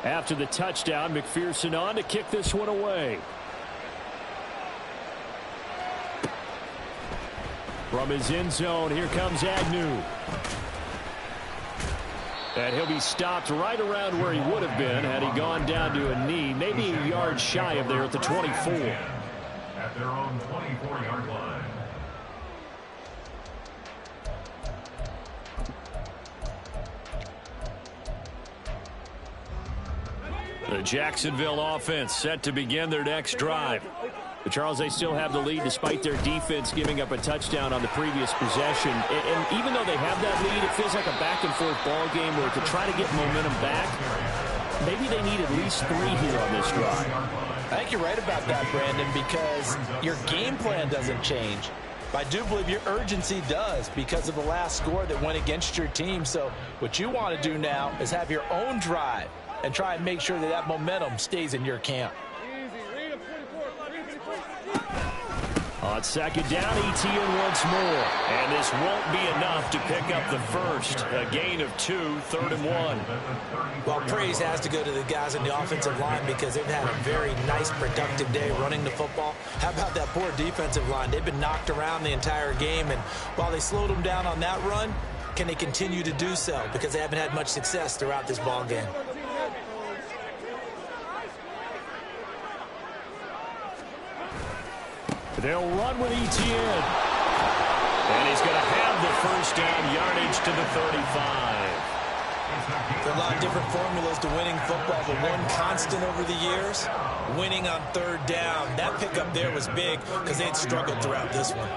After the touchdown, McPherson on to kick this one away. From his end zone, here comes Agnew. And he'll be stopped right around where he would have been had he gone down to a knee, maybe a yard shy of there at the 24. At their own 24-yard line. The Jacksonville offense set to begin their next drive. But Charles, they still have the lead despite their defense giving up a touchdown on the previous possession. And even though they have that lead, it feels like a back-and-forth ball game where to try to get momentum back, maybe they need at least 3 here on this drive. I think you're right about that, Brandon, because your game plan doesn't change. I do believe your urgency does because of the last score that went against your team. So what you want to do now is have your own drive and try and make sure that that momentum stays in your camp. On second down, Etienne once more. And this won't be enough to pick up the first. A gain of 2, 3rd and 1. Well, praise has to go to the guys in the offensive line because they've had a very nice, productive day running the football. How about that poor defensive line? They've been knocked around the entire game, and while they slowed them down on that run, can they continue to do so? Because they haven't had much success throughout this ball game. They'll run with Etienne. And he's going to have the first down yardage to the 35. There are a lot of different formulas to winning football, but one constant over the years, winning on 3rd down. That pickup there was big because they had struggled throughout this one.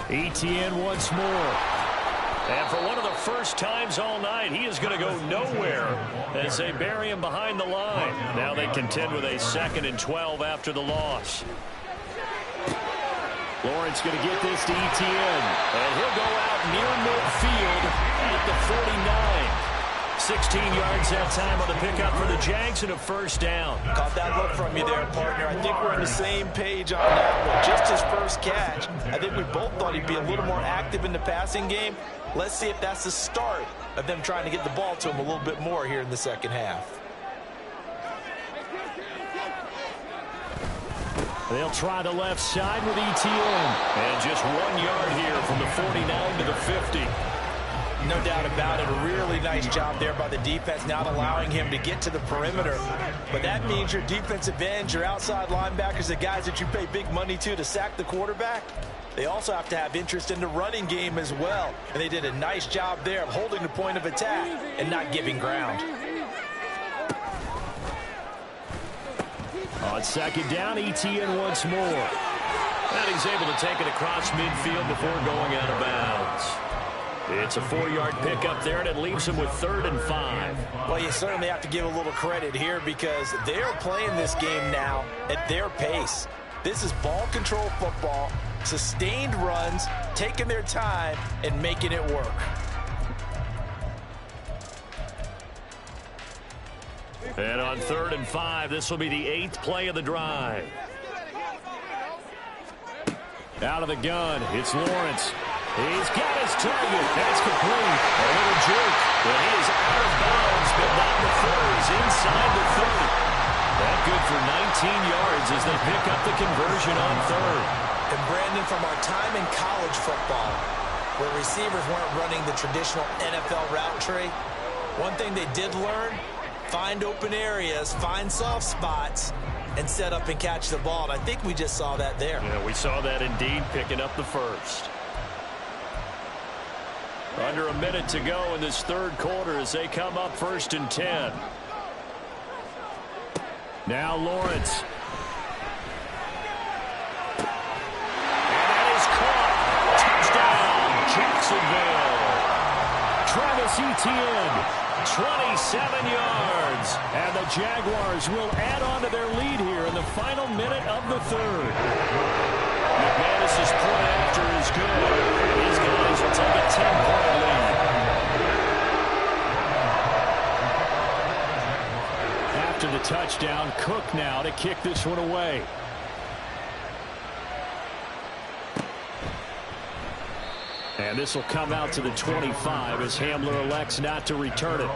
Etienne once more. And for one of the first times all night, he is going to go nowhere as they bury him behind the line. Now they contend with a 2nd and 12 after the loss. Lawrence going to get this to Etienne. And he'll go out near midfield at the 49. 16 yards that time on the pickup for the Jags and a first down. Caught that look from you there, partner. I think we're on the same page on that one. Just his first catch. I think we both thought he'd be a little more active in the passing game. Let's see if that's the start of them trying to get the ball to him a little bit more here in the second half. They'll try the left side with Etienne. And just 1 yard here from the 49 to the 50. No doubt about it. A really nice job there by the defense, not allowing him to get to the perimeter. But that means your defensive ends, your outside linebackers, the guys that you pay big money to sack the quarterback, they also have to have interest in the running game as well. And they did a nice job there of holding the point of attack and not giving ground. On second down, Etienne once more. And he's able to take it across midfield before going out of bounds. It's a 4-yard pickup there, and it leaves him with 3rd and 5. Well, you certainly have to give a little credit here because they're playing this game now at their pace. This is ball control football, sustained runs, taking their time, and making it work. And on 3rd and 5, this will be the 8th play of the drive. Out of the gun, it's Lawrence. He's got his target. That's complete. A little juke. But he is out of bounds, but not before he's inside the 30. That good for 19 yards as they pick up the conversion on 3rd. And Brandon, from our time in college football, where receivers weren't running the traditional NFL route tree, one thing they did learn, find open areas, find soft spots, and set up and catch the ball. And I think we just saw that there. Yeah, we saw that indeed, picking up the first. Under a minute to go in this third quarter as they come up 1st and 10. Now Lawrence. And that is caught. Touchdown, Jacksonville. Travis Etienne, 27 yards. And the Jaguars will add on to their lead here in the final minute of the third. McManus's point after is good. These guys will take a 10-point lead. After the touchdown, Cook now to kick this one away. And this will come out to the 25 as Hamler elects not to return it.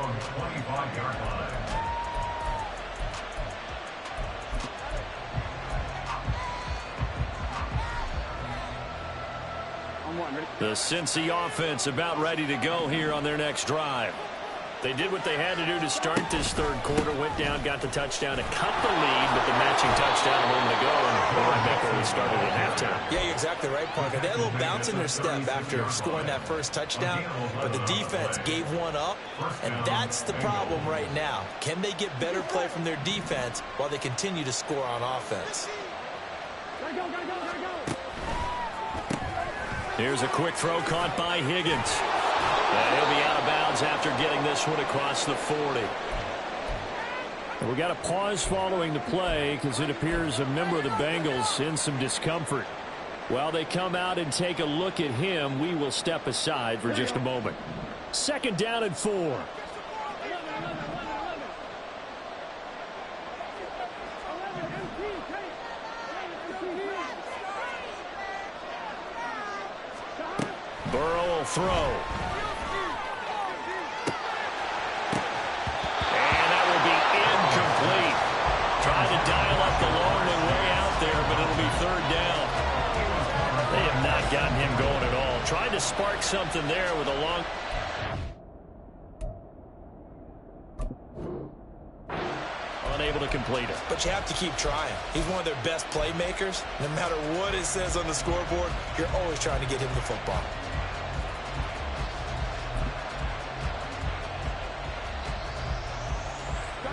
The Cincy offense about ready to go here on their next drive. They did what they had to do to start this third quarter, went down, got the touchdown to cut the lead, but the matching touchdown a moment ago, and we're right back where we started at halftime. Yeah, you're exactly right, Parker. They had a little bounce in their step after scoring that first touchdown, but the defense gave one up, and that's the problem right now. Can they get better play from their defense while they continue to score on offense? Here's a quick throw caught by Higgins. And he'll be out of bounds after getting this one across the 40. And we got a pause following the play because it appears a member of the Bengals in some discomfort. While they come out and take a look at him, we will step aside for just a moment. 2nd down and 4. Burrow will throw. Trying to dial up the long way out there, but it'll be 3rd down. They have not gotten him going at all. Trying to spark something there with a long... Unable to complete it. But you have to keep trying. He's one of their best playmakers. No matter what it says on the scoreboard, you're always trying to get him the football.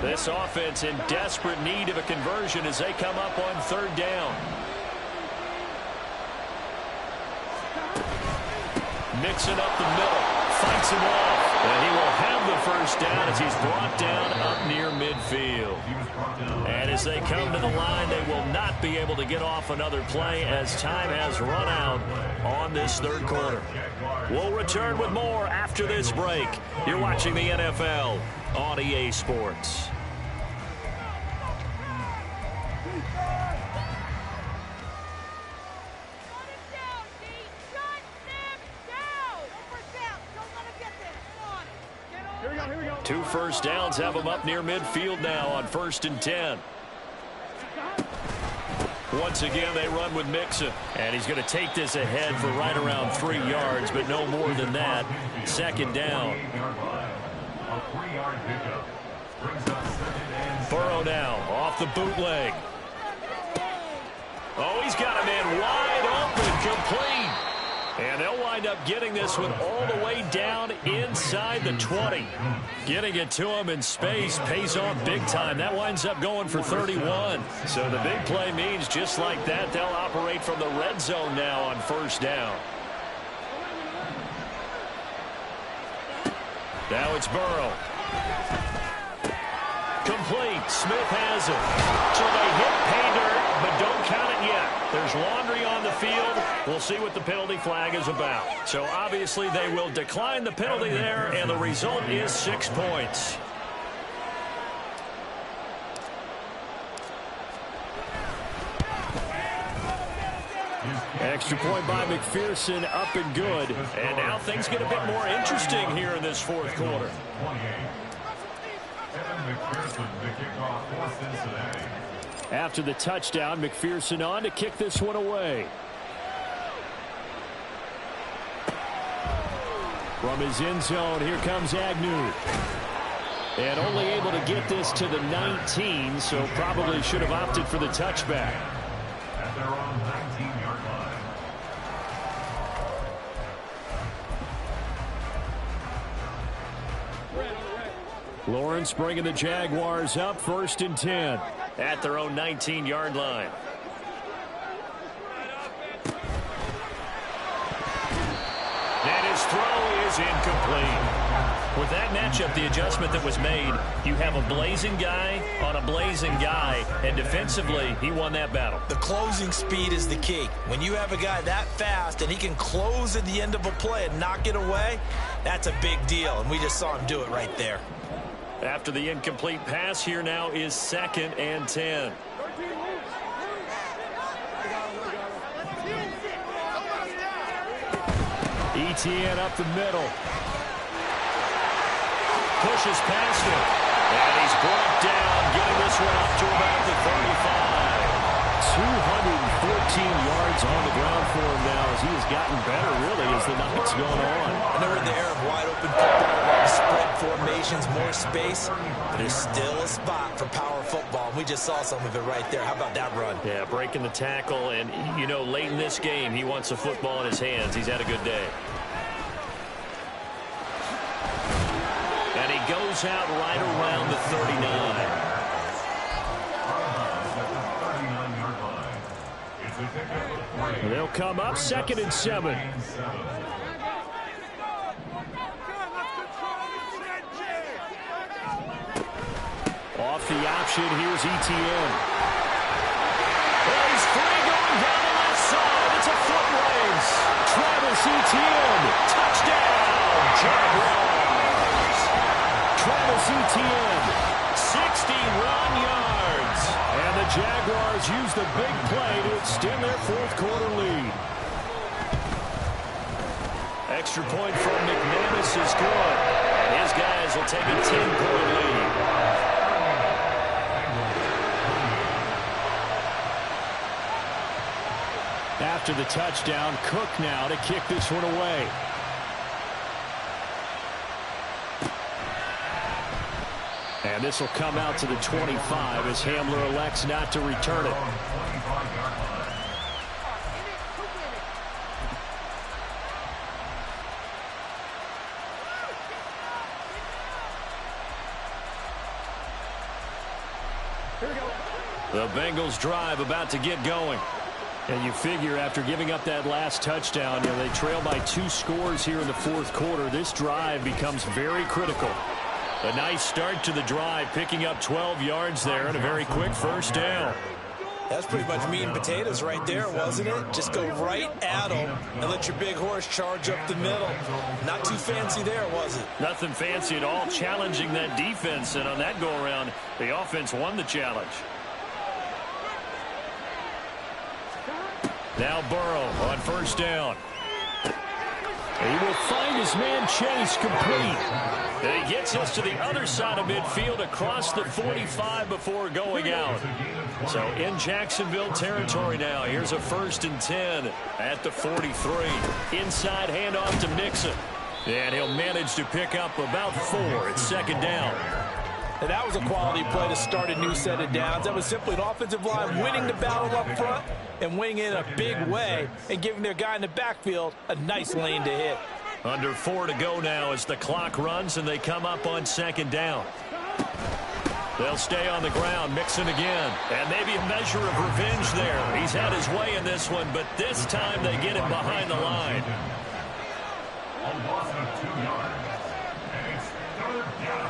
This offense in desperate need of a conversion as they come up on 3rd down. Mixing up the middle. Fights him off. And he will have the 1st down as he's brought down up near midfield. And as they come to the line, they will not be able to get off another play as time has run out on this third quarter. We'll return with more after this break. You're watching the NFL on EA Sports. Two first downs have them up near midfield now on 1st and 10. Once again, they run with Mixon. And he's going to take this ahead for right around 3 yards, but no more than that. 2nd down. Burrow now off the bootleg. Oh, he's got a man wide open, complete. And they'll wind up getting this one all the way down inside the 20. Getting it to him in space pays off big time. That winds up going for 31. So the big play means just like that, they'll operate from the red zone now on 1st down. Now it's Burrow. Complete. Smith has it. So they hit pay dirt, but don't count it yet. There's laundry on the field. We'll see what the penalty flag is about. So obviously they will decline the penalty there, and the result is 6 points. Extra point by McPherson, up and good. And now things get a bit more interesting here in this 4th quarter. After the touchdown, McPherson on to kick this one away. From his end zone, here comes Agnew. And only able to get this to the 19, so probably should have opted for the touchback. At their own 19-yard line. Lawrence bringing the Jaguars up 1st and 10. At their own 19-yard line. And his throw is incomplete. With that matchup, the adjustment that was made, you have a blazing guy on a blazing guy, and defensively, he won that battle. The closing speed is the key. When you have a guy that fast and he can close at the end of a play and knock it away, that's a big deal, and we just saw him do it right there. After the incomplete pass, here now is 2nd and 10. ETN up the middle. Pushes past him. And he's brought down, getting this one up to about the 35. 214 yards on the ground for him now as he has gotten better, really, as the night's gone on. And they're in the era of wide open football, a lot of spread formations, more space, but there's still a spot for power football. And we just saw some of it right there. How about that run? Yeah, breaking the tackle, and, you know, late in this game, he wants the football in his hands. He's had a good day. And he goes out right around the 39. They'll come up 2nd and 7. Off the option, here's ETN. Well, he's free going down the left side. It's a foot race. Travis Etienne. Touchdown, Jaguars. Travis Etienne. 61 yards. And the Jaguars use the big play to extend their 4th quarter lead. Extra point from McManus is good. And his guys will take a 10-point lead. After the touchdown, Cook now to kick this one away. And this will come out to the 25 as Hamler elects not to return it. The Bengals drive about to get going. And you figure after giving up that last touchdown, they trail by 2 scores here in the 4th quarter. This drive becomes very critical. A nice start to the drive, picking up 12 yards there and a very quick 1st down. That's pretty much meat and potatoes right there, wasn't it? Just go right at them and let your big horse charge up the middle. Not too fancy there, was it? Nothing fancy at all, challenging that defense, and on that go-around, the offense won the challenge. Now Burrow on 1st down. He will find his man Chase complete. And he gets us to the other side of midfield across the 45 before going out. So in Jacksonville territory now. Here's a 1st and 10 at the 43. Inside handoff to Mixon. And he'll manage to pick up about 4. It's 2nd down. And that was a quality play to start a new set of downs. That was simply an offensive line winning the battle up front and winning it in a big way and giving their guy in the backfield a nice lane to hit. Under 4 to go now as the clock runs and they come up on 2nd down. They'll stay on the ground, Mixon again. And maybe a measure of revenge there. He's had his way in this one, but this time they get him behind the line. A loss of 2 yards. And it's 3rd down.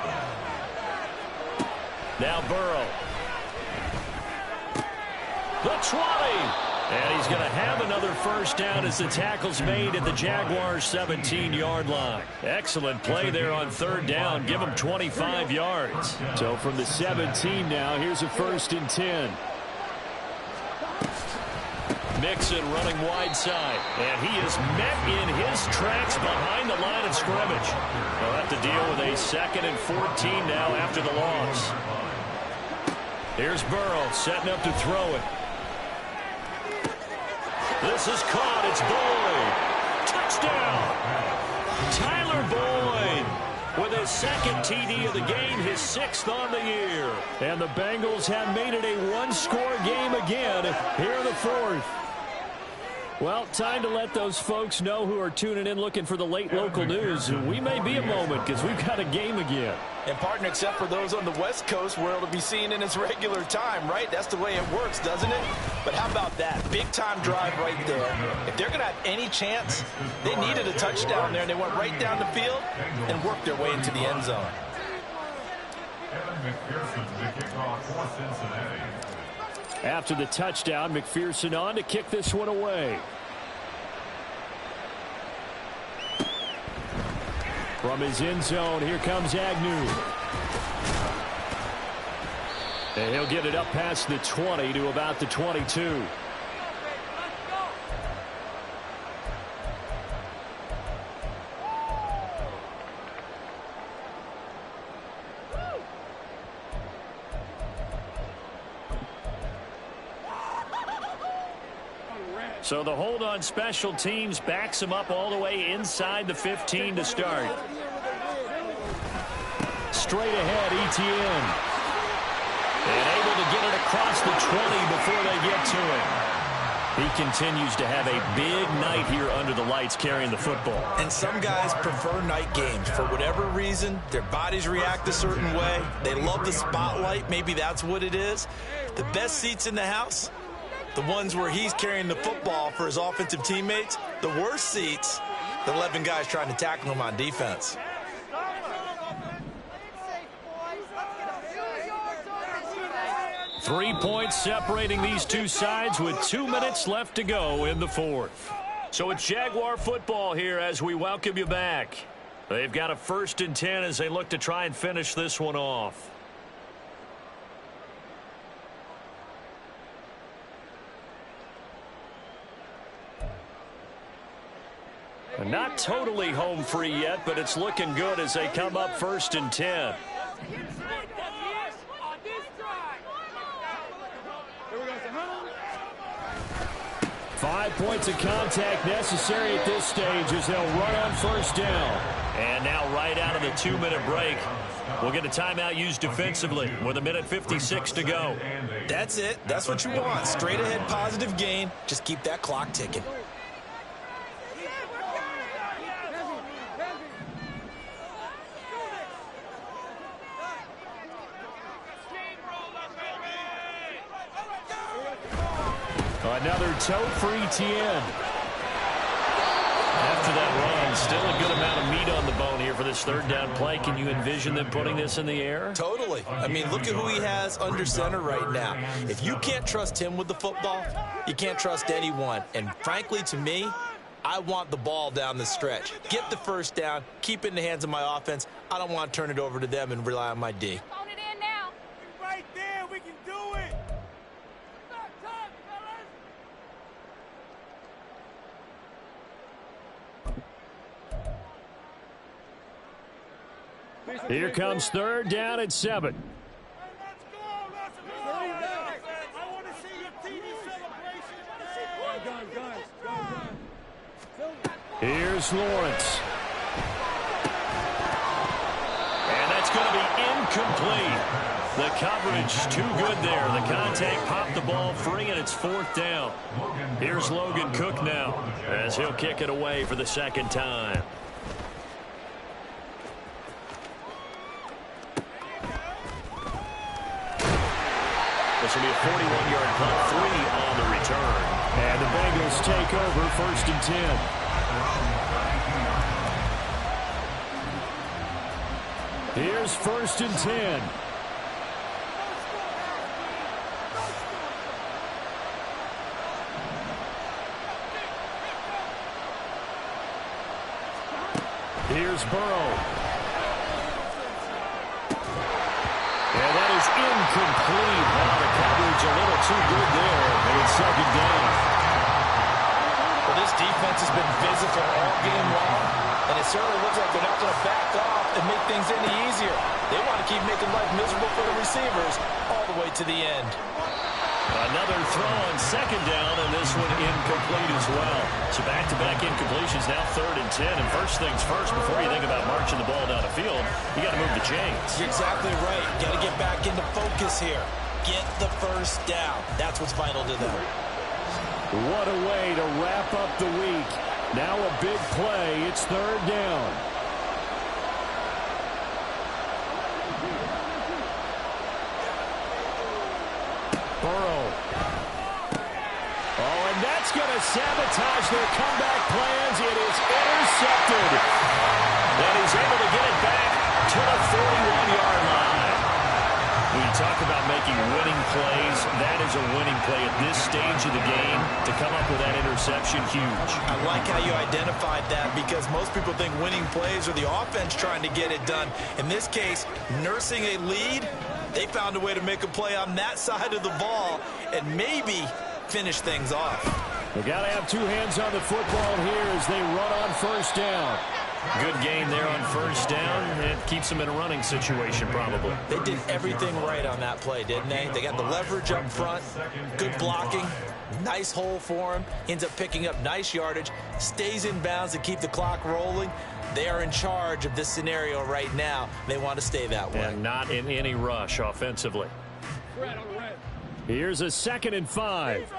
Now Burrow. The 20. And he's going to have another 1st down as the tackle's made at the Jaguars' 17-yard line. Excellent play there on 3rd down. Give him 25 yards. So from the 17 now, here's a 1st and 10. Mixon running wide side. And he is met in his tracks behind the line of scrimmage. They'll have to deal with a 2nd and 14 now after the loss. Here's Burrow setting up to throw it. This is caught. It's Boyd. Touchdown. Tyler Boyd with his 2nd TD of the game, his 6th on the year. And the Bengals have made it a 1-score game again here in the 4th. Well, time to let those folks know who are tuning in looking for the late local news. We may be a moment because we've got a game again. And, partner, except for those on the West Coast where it'll be seen in its regular time, right? That's the way it works, doesn't it? But how about that? Big-time drive right there. If they're going to have any chance, they needed a touchdown there, and they went right down the field and worked their way into the end zone. Evan McPherson to kick off for Cincinnati. After the touchdown, McPherson on to kick this one away. From his end zone, here comes Agnew. And he'll get it up past the 20 to about the 22. So the hold on special teams backs him up all the way inside the 15 to start. Straight ahead, Etienne. And able to get it across the 20 before they get to him. He continues to have a big night here under the lights carrying the football. And some guys prefer night games. For whatever reason, their bodies react a certain way. They love the spotlight. Maybe that's what it is. The best seats in the house, the ones where he's carrying the football for his offensive teammates. The worst seats, the 11 guys trying to tackle him on defense. 3 points separating these two sides with 2 minutes left to go in the fourth. So it's Jaguar football here as we welcome you back. They've got a 1st and 10 as they look to try and finish this one off. Not totally home free yet, but it's looking good as they come up 1st and 10. 5 points of contact necessary at this stage as they'll run on 1st down. And now right out of the 2-minute break, we'll get a timeout used defensively with 1:56 to go. That's it. That's what you want. Straight ahead positive gain. Just keep that clock ticking. Another toe for Etienne. After that run, still a good amount of meat on the bone here for this 3rd down play. Can you envision them putting this in the air? Totally. I mean, look at who he has under center right now. If you can't trust him with the football, you can't trust anyone. And frankly, to me, I want the ball down the stretch. Get the 1st down, keep it in the hands of my offense. I don't want to turn it over to them and rely on my D. Right there, we can do it. Here comes 3rd down and 7. Here's Lawrence. And that's going to be incomplete. The coverage too good there. The contact popped the ball free, and it's 4th down. Here's Logan Cook now as he'll kick it away for the 2nd time. This will be a 41-yard punt, 3 on the return. And the Bengals take over 1st and 10. Here's 1st and 10. Here's Burrow. And that is incomplete. Wow, the coverage a little too good there. And it's 2nd down. Well, this defense has been physical all game long. And it certainly looks like they're not going to back off and make things any easier. They want to keep making life miserable for the receivers all the way to the end. Another throw on 2nd down, and this one incomplete as well. So back-to-back incompletions, now 3rd and 10. And first things first, before you think about marching the ball down the field, you got to move the chains. You're exactly right. Got to get back into focus here. Get the 1st down. That's what's vital to them. What a way to wrap up the week. Now a big play. It's third down. Burrow. Oh, and that's going to sabotage their comeback plans. It is intercepted. And he's able to get it back to the 41-yard line. When you talk about making winning plays, that is a winning play at this stage of the game. To come up with that interception, huge. I like how you identified that, because most people think winning plays are the offense trying to get it done. In this case, nursing a lead, they found a way to make a play on that side of the ball and maybe finish things off. They got to have two hands on the football here as they run on first down. Good game there on first down. It keeps them in a running situation, probably. They did everything right on that play, didn't they? They got the leverage up front, good blocking, nice hole for him, ends up picking up nice yardage, stays in bounds to keep the clock rolling. They are in charge of this scenario right now. They want to stay that way. And not in any rush offensively. Here's a 2nd and 5.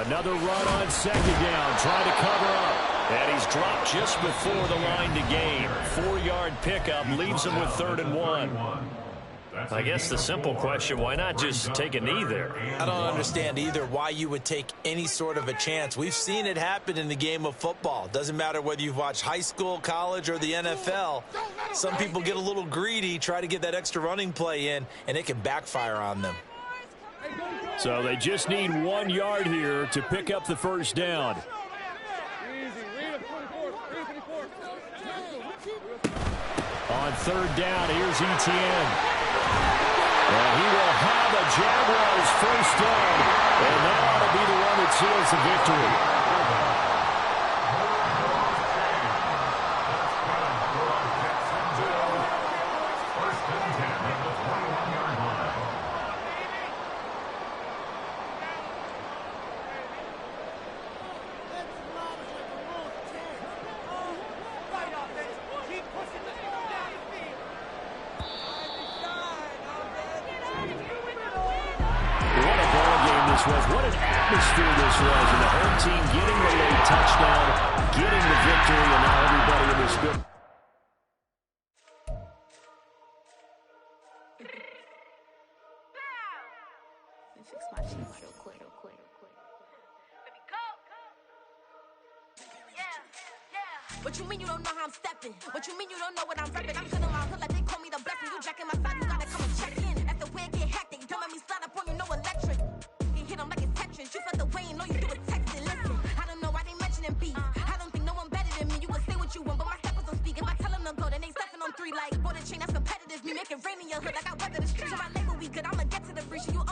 Another run on 2nd down, trying to cover up. And he's dropped just before the line to gain. 4-yard pickup leaves him with 3rd and 1. I guess the simple question, why not just take a knee there? I don't understand either why you would take any sort of a chance. We've seen it happen in the game of football. Doesn't matter whether you've watched high school, college, or the NFL. Some people get a little greedy, try to get that extra running play in, and it can backfire on them. So they just need 1 yard here to pick up the first down. On 3rd down, here's Etienne. And he will have a Jaguars first down. And that ought to be the one that seals the victory. What an atmosphere this was, and the home team getting the late touchdown, getting the victory, and now everybody in this building. Fix my cheeks real quick. What you mean you don't know how I'm stepping? What you mean you don't know what I'm repping? I'm good on my hood like they call me the blessing. You jacking my side, you gotta come and check in. That's the way it get hectic. Don't make me slide up on you, no electric. Hit them like it's Tetris. You felt the way and know you do it texting. Listen, I don't know why they mentioning beef. I don't think no one better than me. You can say what you want, but my steppers don't speak. If I tell them to go, then they stepping on 3 like. Bought a chain that's competitive. Me make it rain in your hood like I weather the streets. My label we good. I'ma get to the breach. You only